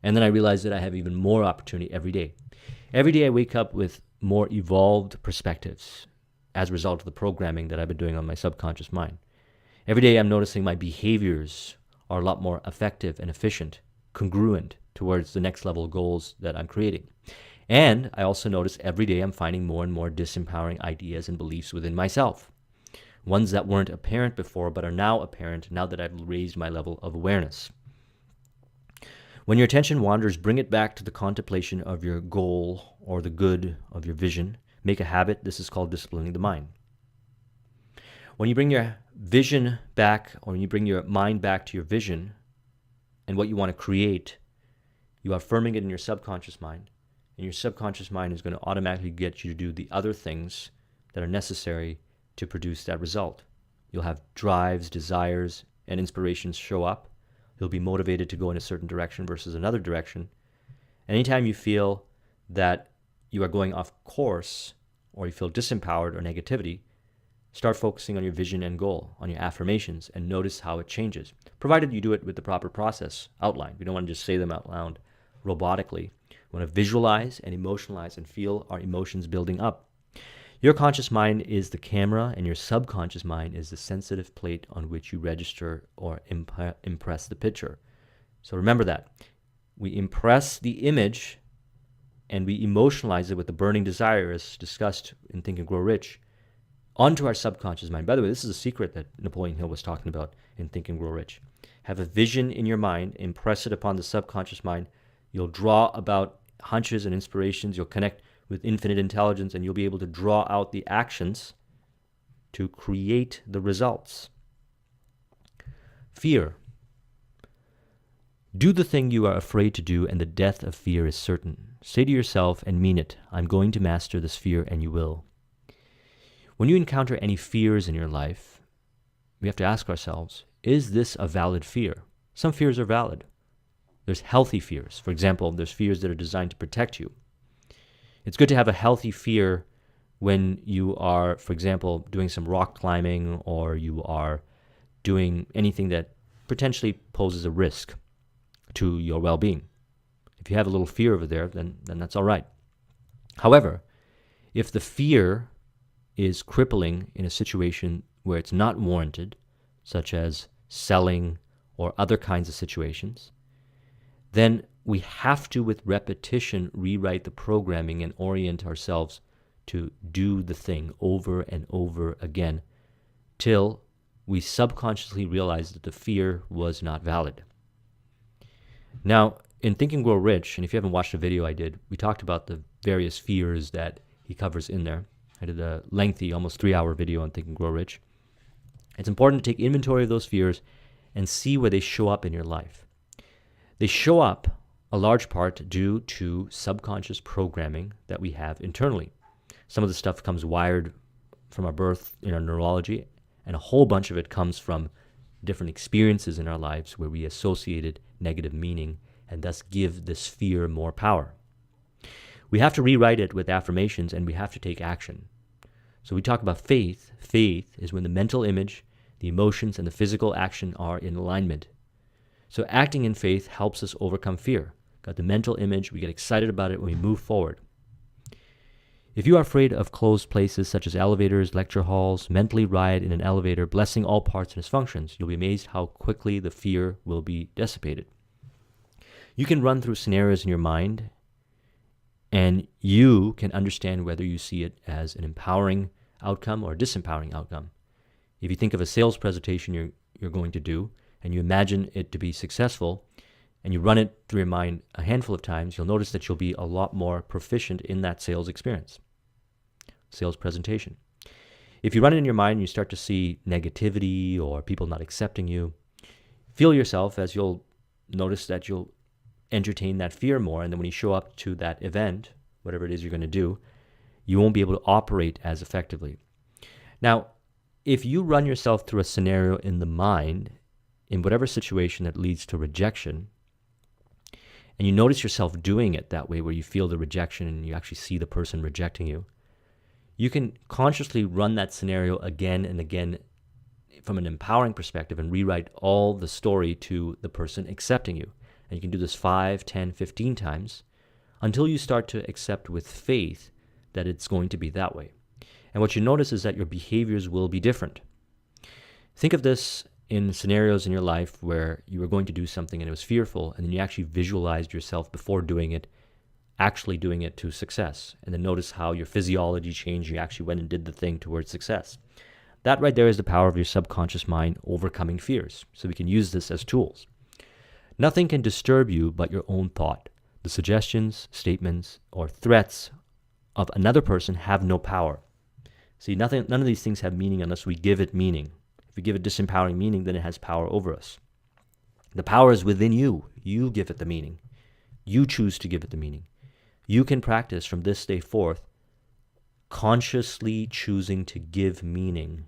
And then I realized that I have even more opportunity every day. Every day I wake up with more evolved perspectives as a result of the programming that I've been doing on my subconscious mind. Every day I'm noticing my behaviors are a lot more effective and efficient, congruent towards the next level goals that I'm creating. And I also notice every day I'm finding more and more disempowering ideas and beliefs within myself. Ones that weren't apparent before but are now apparent now that I've raised my level of awareness. When your attention wanders, bring it back to the contemplation of your goal or the good of your vision. Make a habit. This is called disciplining the mind. When you bring your vision back, or when you bring your mind back to your vision and what you want to create, you are affirming it in your subconscious mind. And your subconscious mind is going to automatically get you to do the other things that are necessary to produce that result. You'll have drives, desires, and inspirations show up. You'll be motivated to go in a certain direction versus another direction. Anytime you feel that you are going off course, or you feel disempowered or negativity, start focusing on your vision and goal, on your affirmations, and notice how it changes, provided you do it with the proper process outlined. We don't want to just say them out loud robotically. We want to visualize and emotionalize and feel our emotions building up. Your conscious mind is the camera, and your subconscious mind is the sensitive plate on which you register or impress the picture. So remember that. We impress the image and we emotionalize it with the burning desire, as discussed in Think and Grow Rich, onto our subconscious mind. By the way, this is a secret that Napoleon Hill was talking about in Think and Grow Rich. Have a vision in your mind, impress it upon the subconscious mind. You'll draw about hunches and inspirations. You'll connect with infinite intelligence, and you'll be able to draw out the actions to create the results. Fear. Do the thing you are afraid to do, and the death of fear is certain. Say to yourself and mean it, I'm going to master this fear, and you will. When you encounter any fears in your life, we have to ask ourselves, is this a valid fear? Some fears are valid. There's healthy fears. For example, there's fears that are designed to protect you. It's good to have a healthy fear when you are, for example, doing some rock climbing, or you are doing anything that potentially poses a risk to your well-being. If you have a little fear over there, then that's all right. However, if the fear is crippling in a situation where it's not warranted, such as selling or other kinds of situations, then we have to, with repetition, rewrite the programming and orient ourselves to do the thing over and over again till we subconsciously realize that the fear was not valid. Now, in Think and Grow Rich, and if you haven't watched the video I did, we talked about the various fears that he covers in there. I did a lengthy, almost 3-hour video on Think and Grow Rich. It's important to take inventory of those fears and see where they show up in your life. They show up a large part due to subconscious programming that we have internally. Some of the stuff comes wired from our birth in our neurology, and a whole bunch of it comes from different experiences in our lives where we associated negative meaning and thus give this fear more power. We have to rewrite it with affirmations, and we have to take action. So we talk about faith. Faith is when the mental image, the emotions, and the physical action are in alignment. So acting in faith helps us overcome fear. Got the mental image, we get excited about it when we move forward. If you are afraid of closed places such as elevators, lecture halls, mentally ride in an elevator, blessing all parts and its functions, you'll be amazed how quickly the fear will be dissipated. You can run through scenarios in your mind, and you can understand whether you see it as an empowering outcome or a disempowering outcome. If you think of a sales presentation you're going to do, and you imagine it to be successful, and you run it through your mind a handful of times, you'll notice that you'll be a lot more proficient in that sales experience, sales presentation. If you run it in your mind and you start to see negativity or people not accepting you, feel yourself as you'll notice that you'll entertain that fear more, and then when you show up to that event, whatever it is you're going to do, you won't be able to operate as effectively. Now, if you run yourself through a scenario in the mind, in whatever situation that leads to rejection, and you notice yourself doing it that way where you feel the rejection and you actually see the person rejecting you, you can consciously run that scenario again and again from an empowering perspective and rewrite all the story to the person accepting you. And you can do this 5, 10, 15 times until you start to accept with faith that it's going to be that way. And what you notice is that your behaviors will be different. Think of this in scenarios in your life where you were going to do something and it was fearful, and then you actually visualized yourself before doing it, actually doing it to success. And then notice how your physiology changed. You actually went and did the thing towards success. That right there is the power of your subconscious mind overcoming fears. So we can use this as tools. Nothing can disturb you but your own thought. The suggestions, statements, or threats of another person have no power. See, none of these things have meaning unless we give it meaning. If we give it disempowering meaning, then it has power over us. The power is within you. You give it the meaning. You choose to give it the meaning. You can practice from this day forth consciously choosing to give meaning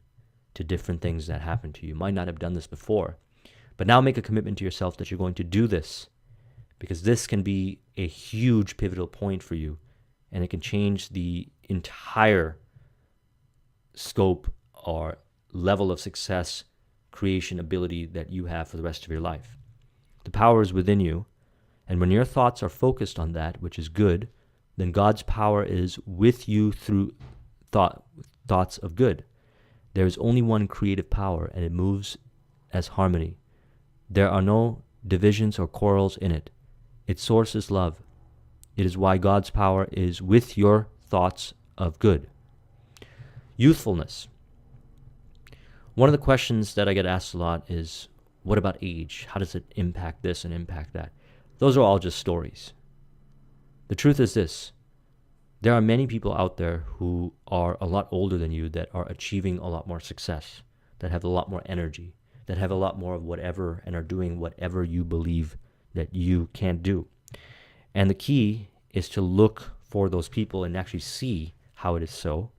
to different things that happen to you. You might not have done this before, but now make a commitment to yourself that you're going to do this, because this can be a huge pivotal point for you, and it can change the entire scope or level of success, creation, ability that you have for the rest of your life. The power is within you, and when your thoughts are focused on that, which is good, then God's power is with you through thoughts of good. There is only one creative power, and it moves as harmony. There are no divisions or quarrels in it. Its source is love. It is why God's power is with your thoughts of good. Youthfulness. One of the questions that I get asked a lot is, what about age? How does it impact this and impact that? Those are all just stories. The truth is this: there are many people out there who are a lot older than you that are achieving a lot more success, that have a lot more energy, that have a lot more of whatever and are doing whatever you believe that you can't do. And the key is to look for those people and actually see how it is so,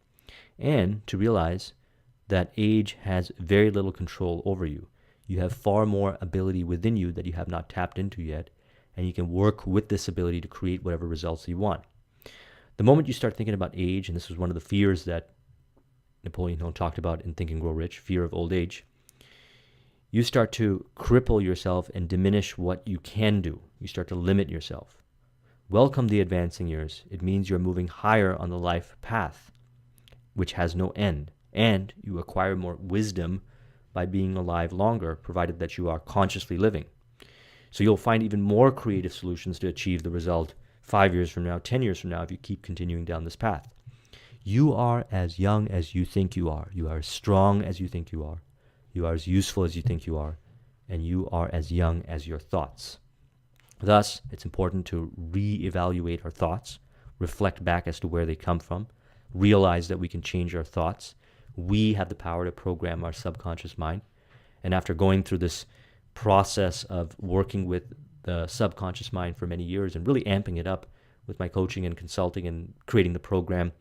and to realize that age has very little control over you. You have far more ability within you that you have not tapped into yet, and you can work with this ability to create whatever results you want. The moment you start thinking about age, and this was one of the fears that Napoleon Hill talked about in Think and Grow Rich, fear of old age, you start to cripple yourself and diminish what you can do. You start to limit yourself. Welcome the advancing years. It means you're moving higher on the life path, which has no end, and you acquire more wisdom by being alive longer, provided that you are consciously living. So you'll find even more creative solutions to achieve the result 5 years from now, 10 years from now, if you keep continuing down this path. You are as young as you think you are. You are as strong as you think you are. You are as useful as you think you are. And you are as young as your thoughts. Thus, it's important to reevaluate our thoughts, reflect back as to where they come from, realize that we can change our thoughts. We have the power to program our subconscious mind. And after going through this process of working with the subconscious mind for many years and really amping it up with my coaching and consulting and creating the program,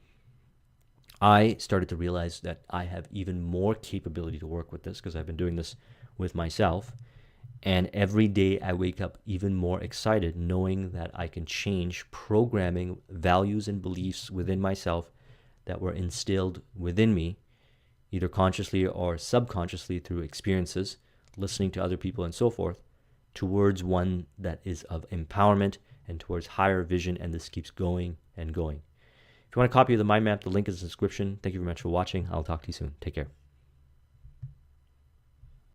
I started to realize that I have even more capability to work with this because I've been doing this with myself. And every day I wake up even more excited knowing that I can change programming values and beliefs within myself that were instilled within me, either consciously or subconsciously through experiences, listening to other people and so forth, towards one that is of empowerment and towards higher vision, and this keeps going and going. If you want a copy of the mind map, the link is in the description. Thank you very much for watching. I'll talk to you soon. Take care.